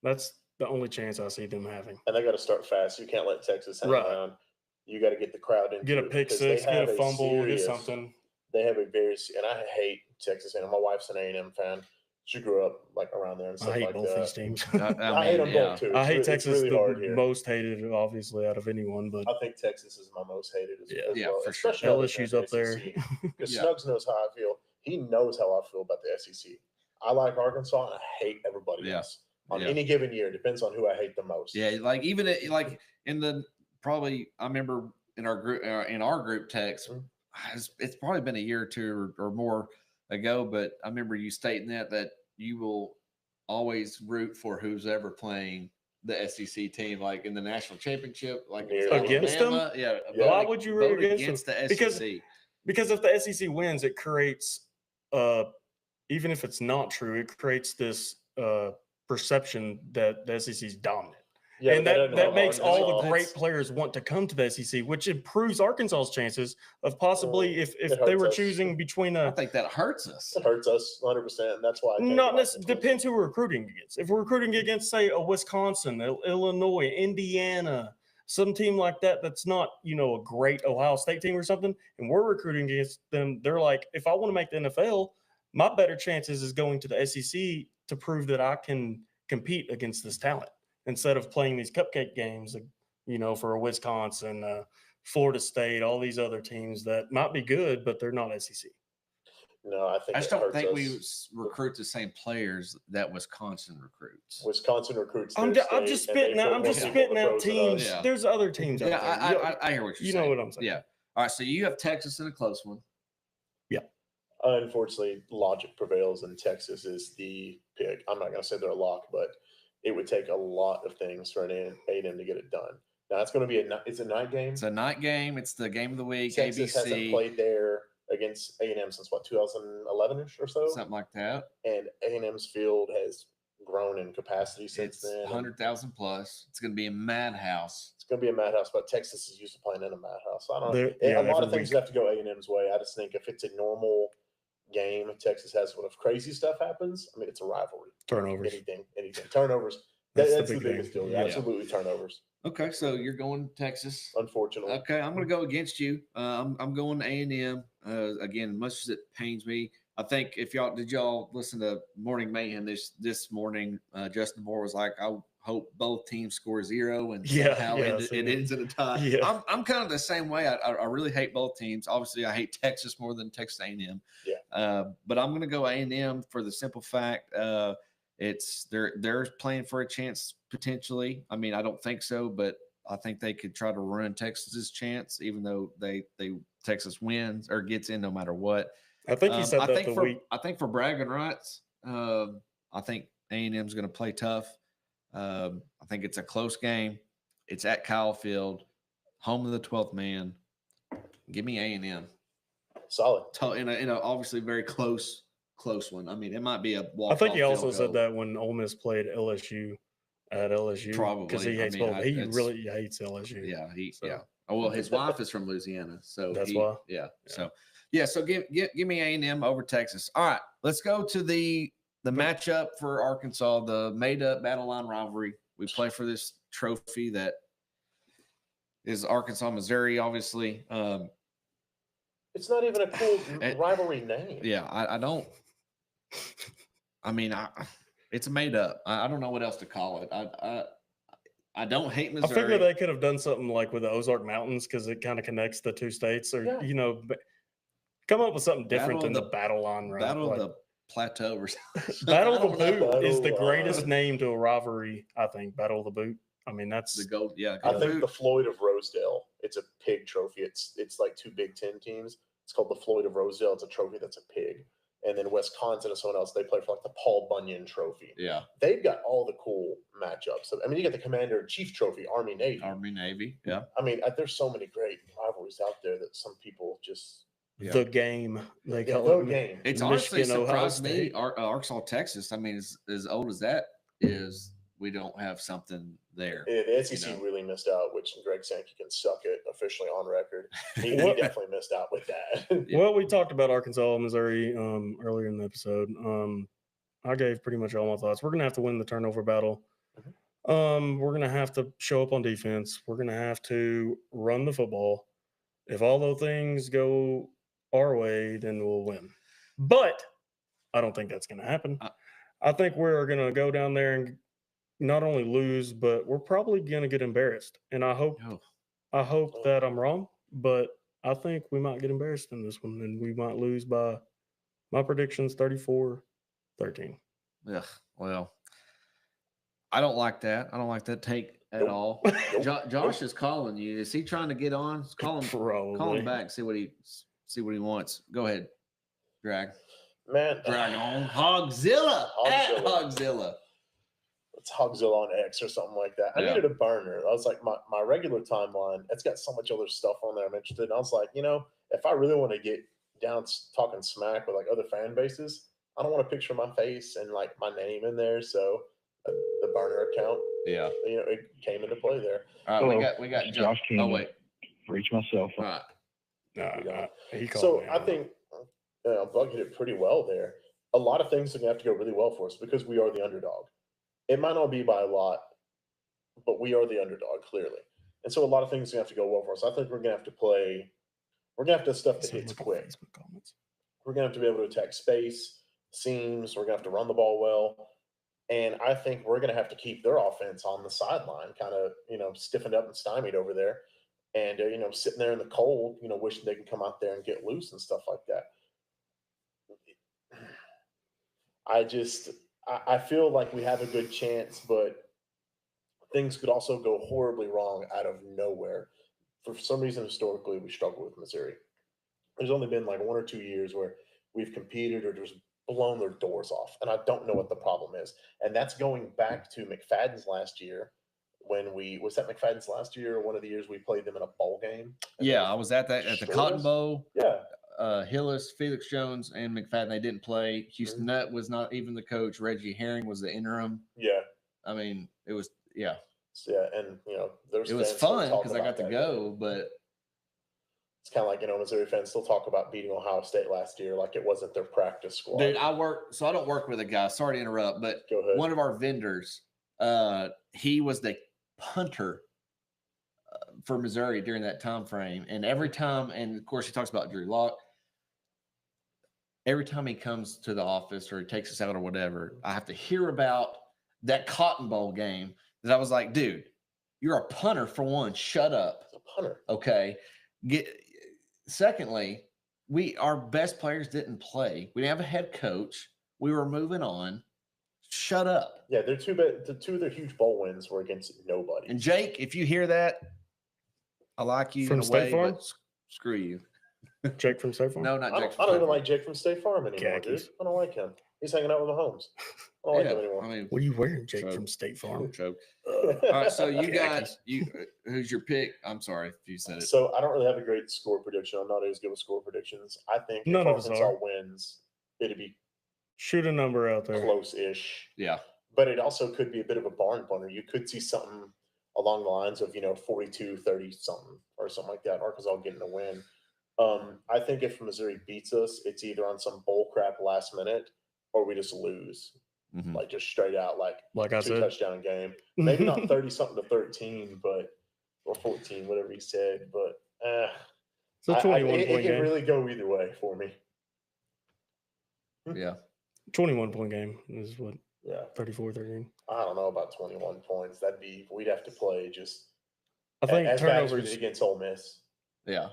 that's the only chance I see them having.
And they got to start fast. You can't let Texas hang
Right.
around. You got to get the crowd into
Get a
it
pick
because they
six, get
have
a fumble, get
serious-
something.
They have a very, and I hate Texas A&M. My wife's an A&M fan. She grew up around there and stuff
I hate
like
both
that.
these teams.
I hate them both too.
I hate
It's
Texas
really hard
the
here.
most hated, obviously, out of anyone, but
I think Texas is my most hated as,
Yeah.
as
Yeah,
well.
for sure.
especially other
LSU's
than
up there.
SEC. Because
Yeah.
Snugs knows how I feel. He knows how I feel about the SEC. I like Arkansas and I hate everybody
Yeah.
else. On
Yeah.
any given year, depends on who I hate the most.
Yeah, like even like in the probably I remember in our group text,
Mhm.
it's probably been a year or two or more ago, but I remember you stating that you will always root for who's ever playing the SEC team, like in the national championship, like if it's
Against them?
Alabama, yeah.
Yeah.
Why would you root
vote
against them?
the
Because-
SEC?
because if the SEC wins, it creates, even if it's not true, it creates this perception that the SEC is dominant.
Yeah,
and
but doesn't
that
help
makes all the
Arkansas.
great
That's-
players want to come to the SEC, which improves Arkansas's chances of possibly, if
it
they
hurts
were
us.
choosing between
I
a
think that hurts us.
It hurts us 100%. And that's why I can't
not
get
necessarily
behind
depends who we're recruiting against. If we're recruiting against, say, a Wisconsin, Illinois, Indiana, some team like that that's not, a great Ohio State team or something, and we're recruiting against them, they're like, if I want to make the NFL, my better chances is going to the SEC to prove that I can compete against this talent instead of playing these cupcake games, for Wisconsin, Florida State, all these other teams that might be good, but they're not SEC.
No, I think
I just
it
don't
hurts
think
us.
we recruit the same players that Wisconsin recruits.
Wisconsin recruits.
I'm
their
just
state, and they
spitting out.
put
I'm
more
just
people
spitting
in the
out
pros than
teams.
us.
Yeah.
There's other teams out
Yeah,
there.
I hear what you're
You
saying.
know what I'm saying?
Yeah. All right. So you have Texas in a close one.
Unfortunately, logic prevails, and Texas is the pick. I'm not going to say they're a lock, but it would take a lot of things for an A&M to get it done. Now it's going to be it's a night game.
It's a night game. It's the game of the week.
Texas hasn't
ABC,
played there against A&M since 2011ish or so,
something like that.
and A&M's field has grown in capacity since
It's
then. and
100,000 plus. It's going to be a madhouse.
It's going to be a madhouse, but Texas is used to playing in a madhouse. So I don't know.
Yeah,
A lot of
every
things
week.
have to go A&M's way. I just think if it's a normal game, Texas has when if crazy stuff happens. I mean, it's a rivalry.
Turnovers.
Anything. Turnovers.
That's
That's
the
the
big
biggest
thing.
deal.
Yeah.
Absolutely turnovers.
Okay, so you're going Texas.
Unfortunately,
Okay, I'm going to go against you. I'm going A&M. Again, much as it pains me, I think if y'all listen to Morning Mayhem this morning, Justin Moore was like, I hope both teams score 0 and somehow it ends in a tie.
Yeah.
I'm kind of the same way. I really hate both teams. Obviously, I hate Texas more than Texas A&M.
Yeah.
But I'm going to go A&M for the simple fact they're playing for a chance potentially. I mean, I don't think so, but I think they could try to ruin Texas's chance, even though Texas wins or gets in no matter what.
I think he said that the week.
I think for bragging rights, I think A&M is going to play tough. I think it's a close game. It's at Kyle Field, home of the 12th man. Give me A&M.
solid.
In a obviously very close one. I mean, it might be a walk.
I think he also said that when Ole Miss played LSU at LSU,
Probably.
because he hates both. He really hates LSU.
Yeah,
So.
yeah. Oh, well, his wife is from Louisiana, so
That's why.
Yeah. So give me A&M over Texas. All right, let's go to the matchup for Arkansas, the made-up battle line rivalry. We play for this trophy that is Arkansas, Missouri, obviously.
It's not even a cool rivalry name.
Yeah, I don't. I mean, it's made up. I don't know what else to call it. I don't hate Missouri.
I figure they could have done something like with the Ozark Mountains because it kind of connects the two states, or come up with something different than the Battle Line. Right?
Battle of the Plateau or something.
Battle of the Boot
Battle
is the
Line.
greatest name to a rivalry. I think Battle of the Boot. I mean, that's
The gold. Yeah,
I
gold
think
boot.
the Floyd of Rosedale. It's a pig trophy. It's like two Big Ten teams. It's called the Floyd of Rosedale. It's a trophy that's a pig. And then Wisconsin and someone else, they play for like the Paul Bunyan Trophy.
Yeah,
They've got all the cool matchups. I mean, you got the Commander in Chief Trophy, Army Navy.
Army Navy. Yeah,
I mean, there's so many great rivalries out there that some people just
the game. They
yeah,
call
no
it.
game.
it's
Michigan,
honestly
Ohio
surprised me.
State.
Arkansas, Texas. I mean, as old as that is, we don't have something there.
The SEC
You know.
really missed out, which Greg Sankey can suck it officially on record. He
What-
definitely missed out with that.
Yeah.
Well, we talked about Arkansas, Missouri earlier in the episode. I gave pretty much all my thoughts. We're gonna have to win the turnover battle. We're gonna have to show up on defense. We're gonna have to run the football. If all those things go our way, then we'll win. But I don't think that's gonna happen. I think we're gonna go down there and not only lose, but we're probably gonna get embarrassed. And I hope
Oh,
that I'm wrong, but I think we might get embarrassed in this one, and we might lose by my predictions 34-13.
ugh, well, I don't like that. I don't like that take at
Nope.
all.
Nope.
Josh is calling you. Is he trying to get on? Call him. Call
Probably.
him back. See what he wants. Go ahead. Drag
Man,
on Hogzilla. At
Hogzilla.
Hogzilla.
it's Hogzilla on X or something like that. I
Yeah.
needed a burner. I was like, my regular timeline, it's got so much other stuff on there I'm interested in. I was like, if I really want to get down talking smack with like other fan bases, I don't want to picture my face and like my name in there. So the burner account,
Yeah.
it came into play there.
All right.
Hello,
We got
Josh
Josh. Oh
Keenan.
wait.
for each myself.
All right.
Nah, he called
So
me
I
out.
think Bug hit it pretty well there. A lot of things are going to have to go really well for us because we are the underdog. It might not be by a lot, but we are the underdog, clearly. And so a lot of things are going to have to go well for us. I think we're going to have to play – we're going to have to have stuff that
Some
hits
of the
quick.
Facebook comments.
We're going to have to be able to attack space. seams. We're going to have to run the ball well. And I think we're going to have to keep their offense on the sideline, kind of, stiffened up and stymied over there. And, sitting there in the cold, wishing they can come out there and get loose and stuff like that. I feel like we have a good chance, but things could also go horribly wrong out of nowhere. For some reason, historically, we struggle with Missouri. There's only been like 1 or 2 years where we've competed or just blown their doors off. And I don't know what the problem is. And that's going back to McFadden's last year when was that McFadden's last year or one of the years we played them in a bowl game?
Yeah, I was at the Cotton Bowl.
Yeah.
Hillis, Felix Jones, and McFadden, they didn't play. Houston Nutt was not even the coach. Reggie Herring was the interim.
Yeah.
I mean, it was, yeah.
Yeah, and,
it was fun because I got to go, but
it's kind of like, Missouri fans still talk about beating Ohio State last year like it wasn't their practice squad.
Dude, I don't work with a guy. Sorry to interrupt, but one of our vendors, he was the punter for Missouri during that time frame. And every time, and of course he talks about Drew Lock, every time he comes to the office or he takes us out or whatever, I have to hear about that Cotton Bowl game that I was like, dude, you're a punter for one. Shut up.
It's a punter.
Okay. Secondly, our best players didn't play. We didn't have a head coach. We were moving on. Shut up.
Yeah, the two of their huge bowl wins were against nobody.
And Jake, if you hear that, I like you
from
in a
State
way,
Farm?
but screw you.
Jake from State Farm?
No, not Jake.
I don't even like Jake from State Farm anymore,
Khakis.
dude. I don't like him. He's hanging out with Mahomes. I don't like him anymore.
I mean,
What are you wearing, Jake
Choke.
from State Farm?
joke. All right, so you got
Khakis.
who's your pick? I'm sorry if you said it.
So I don't really have a great score prediction. I'm not as good with score predictions. I think
None
if
of us
Arkansas
are.
wins, it'd be
Shoot a number out there.
close-ish.
Yeah.
But it also could be a bit of a barn burner. You could see something along the lines of, 42-30 something or something like that. Arkansas getting a win. I think if Missouri beats us, it's either on some bull crap last minute or we just lose.
Mhm.
Like just straight out, like
Like I
2
said.
touchdown game. Maybe not 30 something to 13, or 14, whatever he said. But
It's a 21
it
point
can
game.
really go either way for me.
Yeah.
21 point game is what,
Yeah.
34-13.
I don't know about 21 points. We'd have to play just
I think
as bad as we
turnovers,
did against Ole Miss.
Yeah.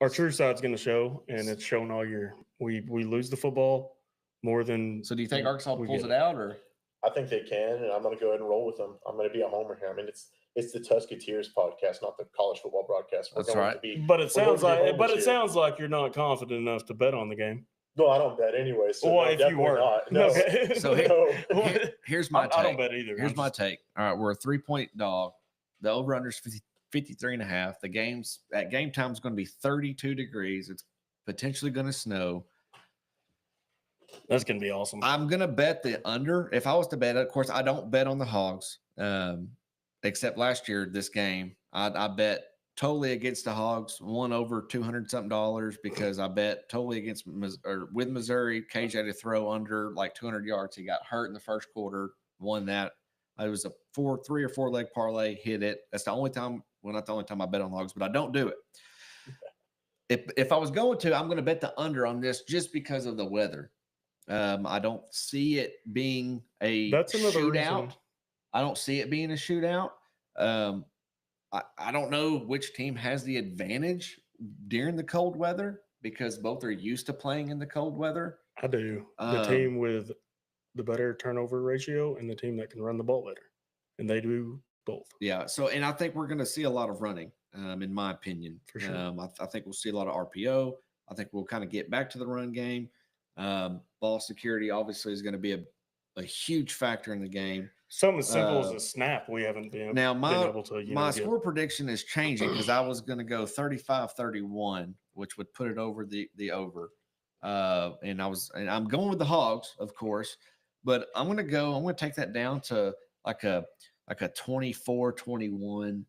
our true side's going to show, and it's shown all year. We lose the football more than.
So do you think Arkansas
we
pulls
get
it out, or
I think they can, and I'm going to go ahead and roll with them. I'm going to be a homer here. I mean, it's the Tusketeers podcast, not the college football broadcast.
That's
going
right.
to be.
But it
We're going
sounds
to be
like,
homers
but it
here.
sounds like you're not confident enough to bet on the game.
No, I don't bet anyway. So
Well,
no,
if you
definitely
were,
not. No.
Okay.
So
No.
here's my take.
I don't bet either.
Here's
I'm
my
just-
take. All right, we're a 3-point dog. The over-under is 53.5. The game's at game time is going to be 32 degrees. It's potentially going to snow.
That's going to be awesome.
I'm going to bet the under. If I was to bet, of course, I don't bet on the Hogs, except last year, this game. I bet totally against the Hogs, won over $200-something because I bet totally against with Missouri. KJ had to throw under like 200 yards. He got hurt in the first quarter, won that. It was a 3 or 4 leg parlay, hit it. That's the only time, well, not the only time I bet on the Hogs, but I don't do it. If I was going to, I'm going to bet the under on this just because of the weather. I don't see it being a
That's another
shootout.
reason.
I don't see it being a shootout. I don't know which team has the advantage during the cold weather because both are used to playing in the cold weather.
I do. The team with the better turnover ratio and the team that can run the ball better. And they do both.
Yeah. So, and I think we're going to see a lot of running, in my opinion.
For sure.
I think we'll see a lot of RPO. I think we'll kind of get back to the run game. Ball security obviously is going to be a huge factor in the game.
Something as simple as a snap, we haven't been,
Now,
been able to.
my
get.
score prediction is changing because I was going to go 35-31, which would put it over the over. And I'm going with the Hogs, of course, but I'm going to take that down to like a 24-21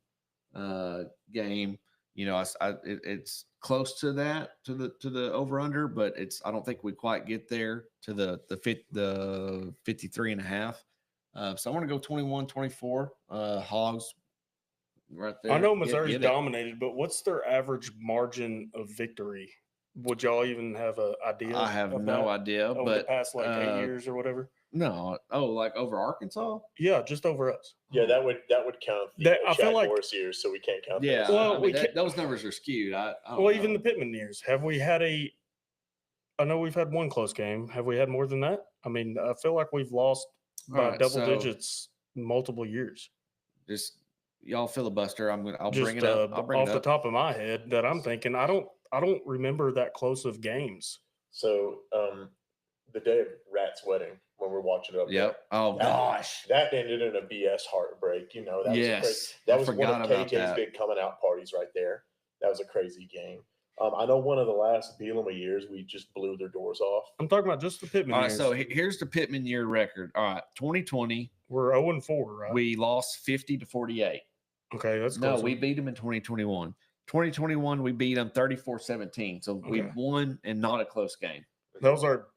game. You know, it's close to that, to the over under, but I don't think we quite get there to the 53.5. So I want to go 21-24 Hogs right there.
I know
Get
Missouri's
it.
dominated, but what's their average margin of victory Would y'all even have an idea?
I have
of
no
that
idea,
over the
but
past like 8 years or whatever.
no. Oh, like over Arkansas?
Yeah, just over us.
Yeah, that would count the
That- I feel
Chad
like-
Morris years, so we can't count.
Yeah.
those.
Well,
I
we
mean,
can't-
those numbers are skewed. I don't
Well,
know.
even the Pittman years. Have we had I know we've had one close game. Have we had more than that? I mean, I feel like we've lost
All
by
right,
double
so
digits multiple years.
just y'all filibuster. I'll
Just
bring it up. I'll bring
off
it
the
up.
top of my head that I'm thinking. I don't remember that close of games.
So the day of Rat's wedding, when we're watching it up
Yep. Oh
That-
gosh.
there, that ended in a BS heartbreak. You know, that was a crazy,
Yes.
that
I
was one
forgot
of
about
KJ's
that.
big coming out parties right there. That was a crazy game. I know one of the last Bielema years, we just blew their doors off.
I'm talking about just the Pittman
All right.
years.
So here's the Pittman year record. All right. 2020,
We're 0-4, right?
we lost 50-48.
Okay, that's
No,
close.
we beat them in 2021. 2021, we beat them 34-17. So we
Okay.
won and not a close game.
That was our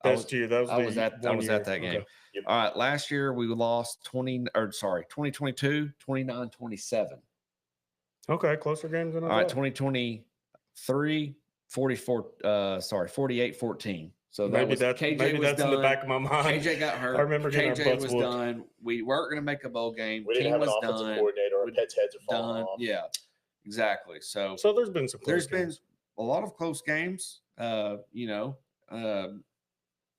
I
best
was-
year. That was
I
the
was at
one year.
that game.
Okay.
All right. Last year we lost 2022, 29-27.
Okay, closer games than I
All right.
thought.
2023, 48-14. So that
Maybe
was
that's
KJ
maybe
was
that's
done.
in the back of my mind.
KJ got hurt.
I remember getting our
KJ
butts
was
whooped.
done. We weren't going to make a bowl game.
We didn't
Team
have an
was
offensive
done.
coordinator. Our
We-
pets' heads are falling
Done.
off.
Yeah, exactly. So
So there's been some close
there's been
games.
a lot of close games. You know,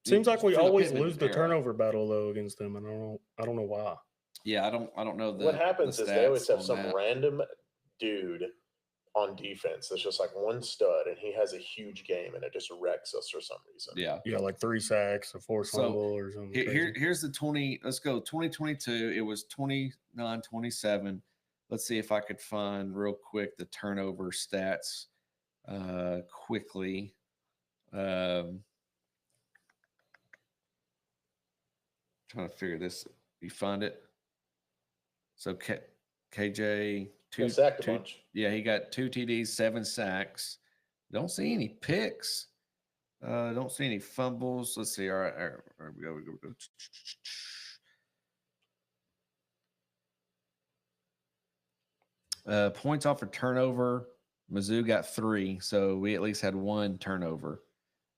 Seems like we
for the
always
Pittman
lose the
era.
turnover battle though against them. And I don't know why.
Yeah, I don't know the.
What happens
the
is they always
stats
have
on
some
that.
random dude on defense that's just like one stud, and he has a huge game, and it just wrecks us for some reason.
Yeah.
Yeah, like 3 sacks, a forced
So,
fumble, or something.
Here's the 20. Let's go 2022. It was 29-27. Let's see if I could find real quick the turnover stats quickly. Trying to figure this. You find it? So KJ
He sacked a
two-
bunch.
yeah, he got 2 TDs, 7 sacks. Don't see any picks. Don't see any fumbles. Let's see. All right, we go. Points off for turnover. Mizzou got 3, so we at least had 1 turnover.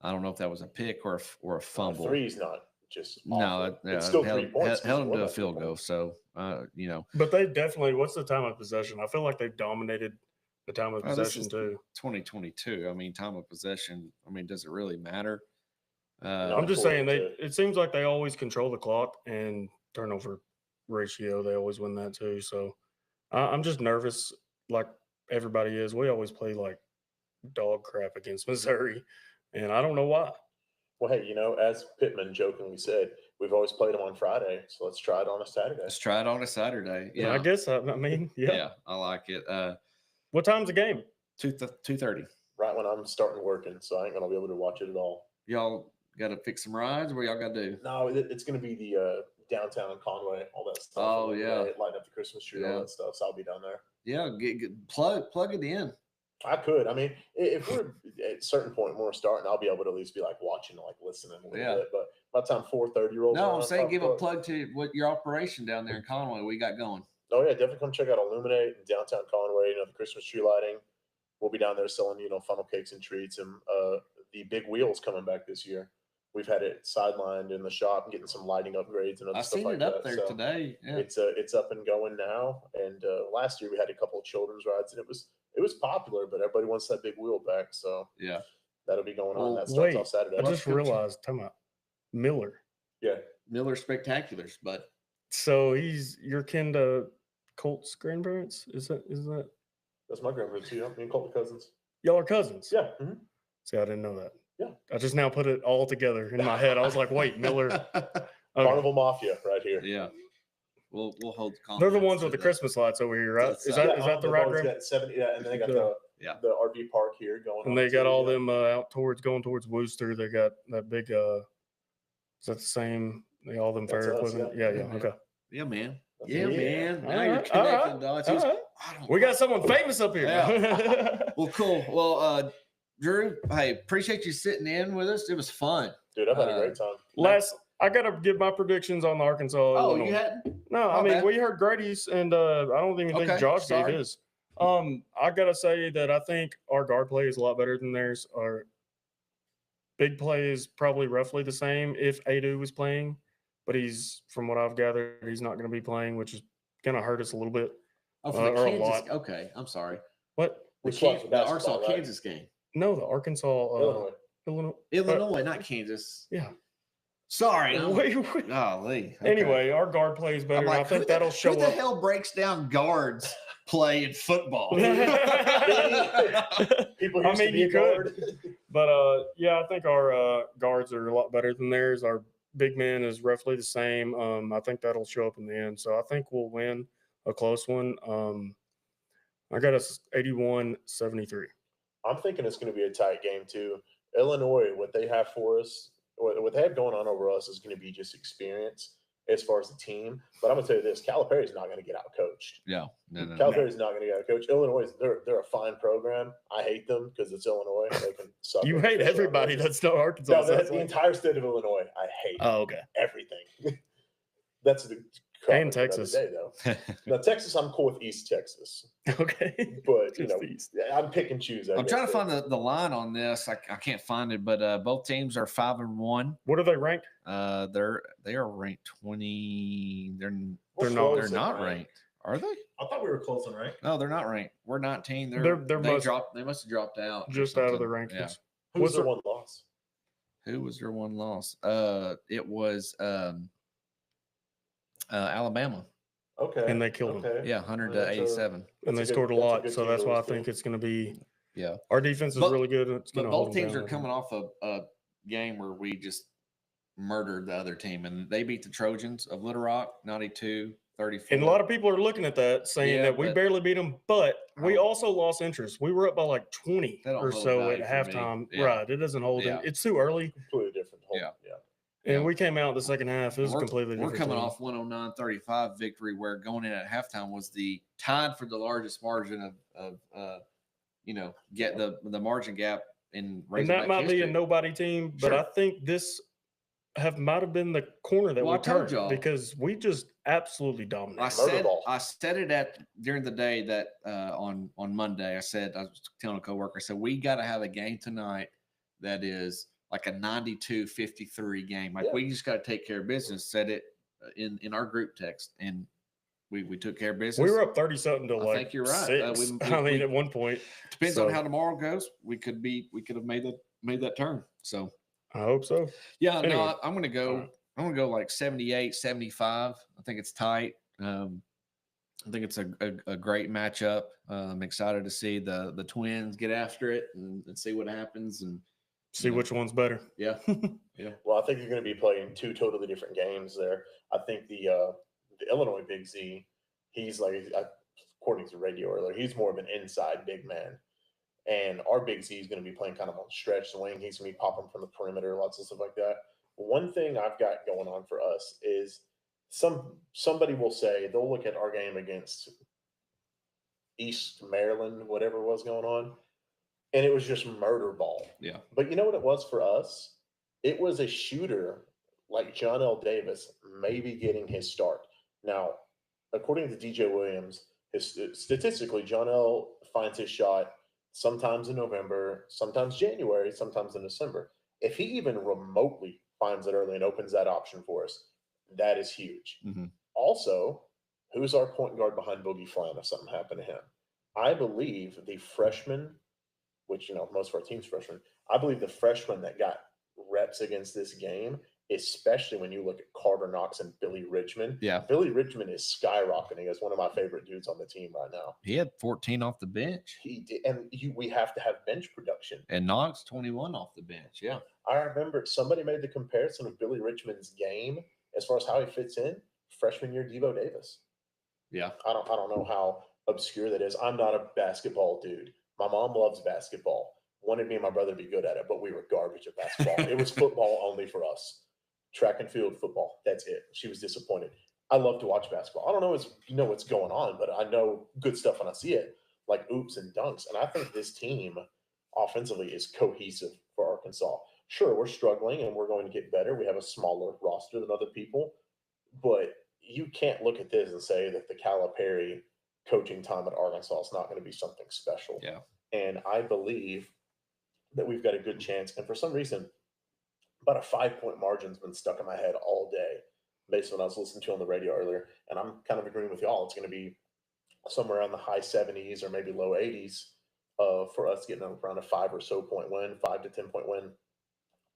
I don't know if that was a pick or a fumble.
Three's not just
No,
awful.
yeah,
it's still
held,
3 points.
held him
What
to a
about 3
field goal.
points?
So, you know,
But they definitely. What's the time of possession? I feel like they've dominated the time of
this
possession
is
too.
2022. I mean, time of possession. I mean, does it really matter?
I'm just saying
according
it seems like they always control the clock and turnover ratio. They always win that too. So I'm just nervous, like everybody is. We always play like dog crap against Missouri, and I don't know why.
Well, hey, you know, as Pittman jokingly said, we've always played them on Friday, so let's try it on a Saturday.
Let's try it on a Saturday.
Yeah,
Yeah,
I guess. I mean, yeah.
yeah, I like it.
What time's the game?
2:30.
Right when I'm starting working, so I ain't gonna be able to watch it at all.
Y'all got to fix some rides. What y'all got to do?
No, it's gonna be the downtown Conway, all that stuff.
Oh,
and,
yeah.
lighting up the Christmas tree,
Yeah.
all that stuff. So I'll be down there.
Yeah, plug it in.
I could. I mean, if we're at a certain point when we're starting, I'll be able to at least be like watching, like listening a little
Yeah.
bit. But by the time 4:30 rolls
No, I'm
around,
saying give a
probably-
plug to what your operation down there in Conway we got going.
Oh yeah, definitely come check out Illuminate in downtown Conway. You know, the Christmas tree lighting. We'll be down there selling, you know, funnel cakes and treats, and the big wheels coming back this year. We've had it sidelined in the shop and getting some lighting upgrades and other
I
stuff
seen
like
it up
that.
there
So
today. Yeah.
it's up and going now. And last year we had a couple of children's rides, and it was popular, but everybody wants that big wheel back. So
Yeah.
that'll be going
Well,
on. That starts
wait,
off Saturday.
I just realized. Time out. Miller.
Yeah.
Miller Spectaculars, but
So you're kin to Colt's grandparents? Is that
That's my grandmother too. Me and Colt are cousins.
y'all are cousins?
Yeah. mhm.
See, I didn't know that.
Yeah.
I just now put it all together in my head. I was like, wait, Miller. Okay.
Carnival Mafia right here.
yeah. We'll hold.
They're the
confidence
ones
to
with the
that.
Christmas lights over here, right?
That's
Is
right.
that is that the right
ones
grand?
got 70, yeah, and then they got
Yeah.
Yeah.
the RV park here going on.
And they got
too,
all
yeah.
them out going towards Wooster. They got that big. Is that the same? They all them
That's
fair
us,
equipment.
yeah.
Yeah.
Yeah.
Okay.
Yeah, man.
That's
Yeah,
it.
man. Now
All
you're
right, all right,
connecting dots.
all
It's-
right.
I don't
We got someone famous up here.
Yeah. Well, cool. Well, Drew, hey, appreciate you sitting in with us. It was fun.
Dude, I've had a great time.
I gotta give my predictions on the Arkansas.
Oh,
Illinois.
you hadn't?
No, I
My
mean
bad.
we heard Grady's, and I don't even think
Okay,
Josh
sorry.
gave his. I gotta say that I think our guard play is a lot better than theirs. Our big play is probably roughly the same if Adu was playing, but he's, from what I've gathered, he's not going to be playing, which is going to hurt us a little bit.
Oh, for the
or a
Kansas.
lot.
Okay, I'm sorry.
What?
We
The,
swapped for
the
basketball,
Arkansas
right?
Kansas game.
No, the Arkansas,
Illinois.
Illinois, not Kansas.
Yeah.
Sorry.
Wait.
Golly. Okay.
Anyway, our guard play is better.
I'm
And I
like,
think
who the-
that'll show
Who the
up.
hell breaks down guards play in football?
People
I
used
mean,
to be
you
a guard.
But yeah, I think our guards are a lot better than theirs. Our big man is roughly the same. I think that'll show up in the end. So I think we'll win a close one. I got us 81-73.
I'm thinking it's going to be a tight game too. Illinois, what they have for us, what they have going on over us is going to be just experience as far as the team. But I'm going to tell you this: Calipari is not going to get out coached.
No.
Calipari is not going to get out coached. Illinois, they're a fine program. I hate them because it's Illinois. They can suck.
You
it.
hate
It's
everybody
Illinois.
that's not Arkansas.
No,
sounds
the
like.
entire state of Illinois. I hate
Oh, okay.
everything. That's the
And
for another
Texas.
day, though. Now Texas, I'm cool with East Texas,
Okay.
but
Just the East.
I'm pick and choose. I
I'm
guess.
trying to find the line on this. I can't find it, but both teams are 5-1.
What are they ranked?
They are ranked 20.
We're
They're not-
They're
close,
not
right?
ranked. Are they?
I thought we were close on rank.
No, they're not ranked. We're 19.
They're
They must have dropped out. or
Just out of the
something.
rankings.
Yeah.
Who's
What's
their
their-
one loss?
Who was their one loss? It was Alabama.
Okay,
And they killed them.
Yeah, 100
That's
to
a-
87.
And they
That's a
scored a
good- that's a
lot.
good
So
team
that's
to
why I
lose to.
think it's going to be.
Yeah.
Our defense is
But-
really good. It's
But
gonna
both
hold them
teams
down
are
a
coming
little.
off a game where we just murdered the other team, and they beat the Trojans of Little Rock 92-34.
And a lot of people are looking at that, saying
Yeah,
that we
but-
barely beat them, but we
Oh.
also lost interest. We were up by like 20
That don't
or
hold
so at
value for me.
halftime.
Yeah.
Right. It doesn't hold
Yeah.
it. It's too early.
Completely different.
Yeah.
And
Yeah.
we came out the second half. It was a
We're-
completely
We're
different.
coming
team.
off 109-35 victory, where going in at halftime was the tied for the largest margin of get the margin gap in
And
Razorback
that might be a
history.
nobody team, but
Sure.
I think this might have been the corner that
Well,
we
I told
turned
y'all.
because we just absolutely dominated.
I said it during the day that on Monday. I was telling a coworker, I said we got to have a game tonight that is like a 92-53 game. Like
Yeah.
we just got to take care of business. Said it in our group text, and we took care of business.
We were up 30-something to
I
like
think you're right.
6. I mean, at one point.
Depends
so-
on how tomorrow goes. We could have made that turn. So
I hope so.
yeah,
Anyway.
no, I'm gonna go.
Alright.
I'm gonna go like 78-75. I think it's tight. I think it's a great matchup. I'm excited to see the Twins get after it and see what happens. And
See
Yeah.
which one's better.
yeah,
Well, I think you're going to be playing two totally different games there. I think the Illinois Big Z, he's like, according to radio earlier, he's more of an inside big man. And our Big Z is going to be playing kind of on stretch wing. He's going to be popping from the perimeter, lots of stuff like that. One thing I've got going on for us is somebody will say they'll look at our game against East Maryland, whatever was going on, and it was just murder ball.
Yeah.
But you know what it was for us? It was a shooter like John L. Davis maybe getting his start. Now, according to DJ Williams, statistically, John L. finds his shot sometimes in November, sometimes January, sometimes in December. If he even remotely finds it early and opens that option for us, that is huge.
Mhm.
Also, who's our point guard behind Boogie Flan if something happened to him? I believe the freshman, which, most of our team's freshmen, I believe the freshman that got reps against this game, especially when you look at Carter Knox and Billy Richmond.
yeah.
Billy Richmond is skyrocketing as one of my favorite dudes on the team right now.
He had 14 off the bench,
He did, and we have to have bench production.
and Knox 21 off the bench. Yeah,
I remember somebody made the comparison of Billy Richmond's game as far as how he fits in freshman year Devo Davis.
yeah.
I don't know how obscure that is. I'm not a basketball dude. My mom loves basketball. Wanted me and my brother to be good at it, but we were garbage at basketball. It was football only for us. Track and field football. That's it. She was disappointed. I love to watch basketball. I don't know what's going on, but I know good stuff when I see it, like oops and dunks. And I think this team offensively is cohesive for Arkansas. Sure, we're struggling and we're going to get better. We have a smaller roster than other people, but you can't look at this and say that the Calipari coaching time at Arkansas is not going to be something special.
Yeah.
And I believe that we've got a good chance. And for some reason, about a 5-point margin has been stuck in my head all day based on what I was listening to on the radio earlier. And I'm kind of agreeing with y'all. It's going to be somewhere around the high 70s or maybe low 80s for us getting around a 5 or so point win, 5 to 10 point win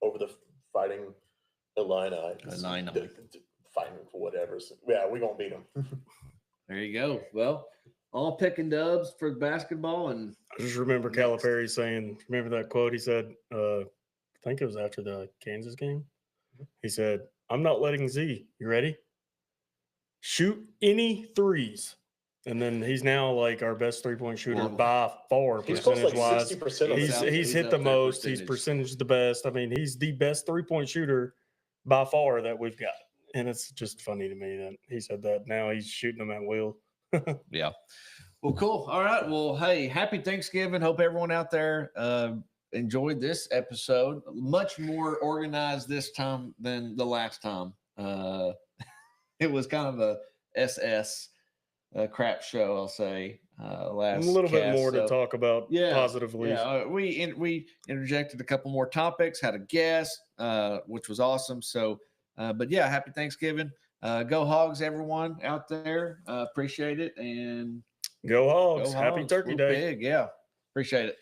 over the Fighting Illini. Fighting for whatever. So, yeah, we're going to beat them.
There you go. Well, all picking dubs for basketball. And
I just remember Calipari saying, remember that quote he said, I think it was after the Kansas game. He said, I'm not letting Z. You ready? Shoot any threes. And then he's now like our best 3-point shooter by far,
He's close
percentage
like
wise.
60% of
He's hit
up
the
there
most. He's
percentage.
percentage the best. I mean, he's the best 3-point shooter by far that we've got. And it's just funny to me that he said that. Now he's shooting them at will.
yeah. Well, cool. All right. Well, hey, happy Thanksgiving. Hope everyone out there enjoyed this episode. Much more organized this time than the last time. It was kind of a SS crap show, I'll say. Last
a little bit
cast,
more to
so-
talk about positively.
Yeah, we interjected a couple more topics, had a guest, which was awesome. So, but yeah, happy Thanksgiving. Go Hogs, everyone out there. Appreciate it. And
Go Hogs.
go
Happy
Hogs.
Turkey
We're
Day.
big. Yeah. Appreciate it.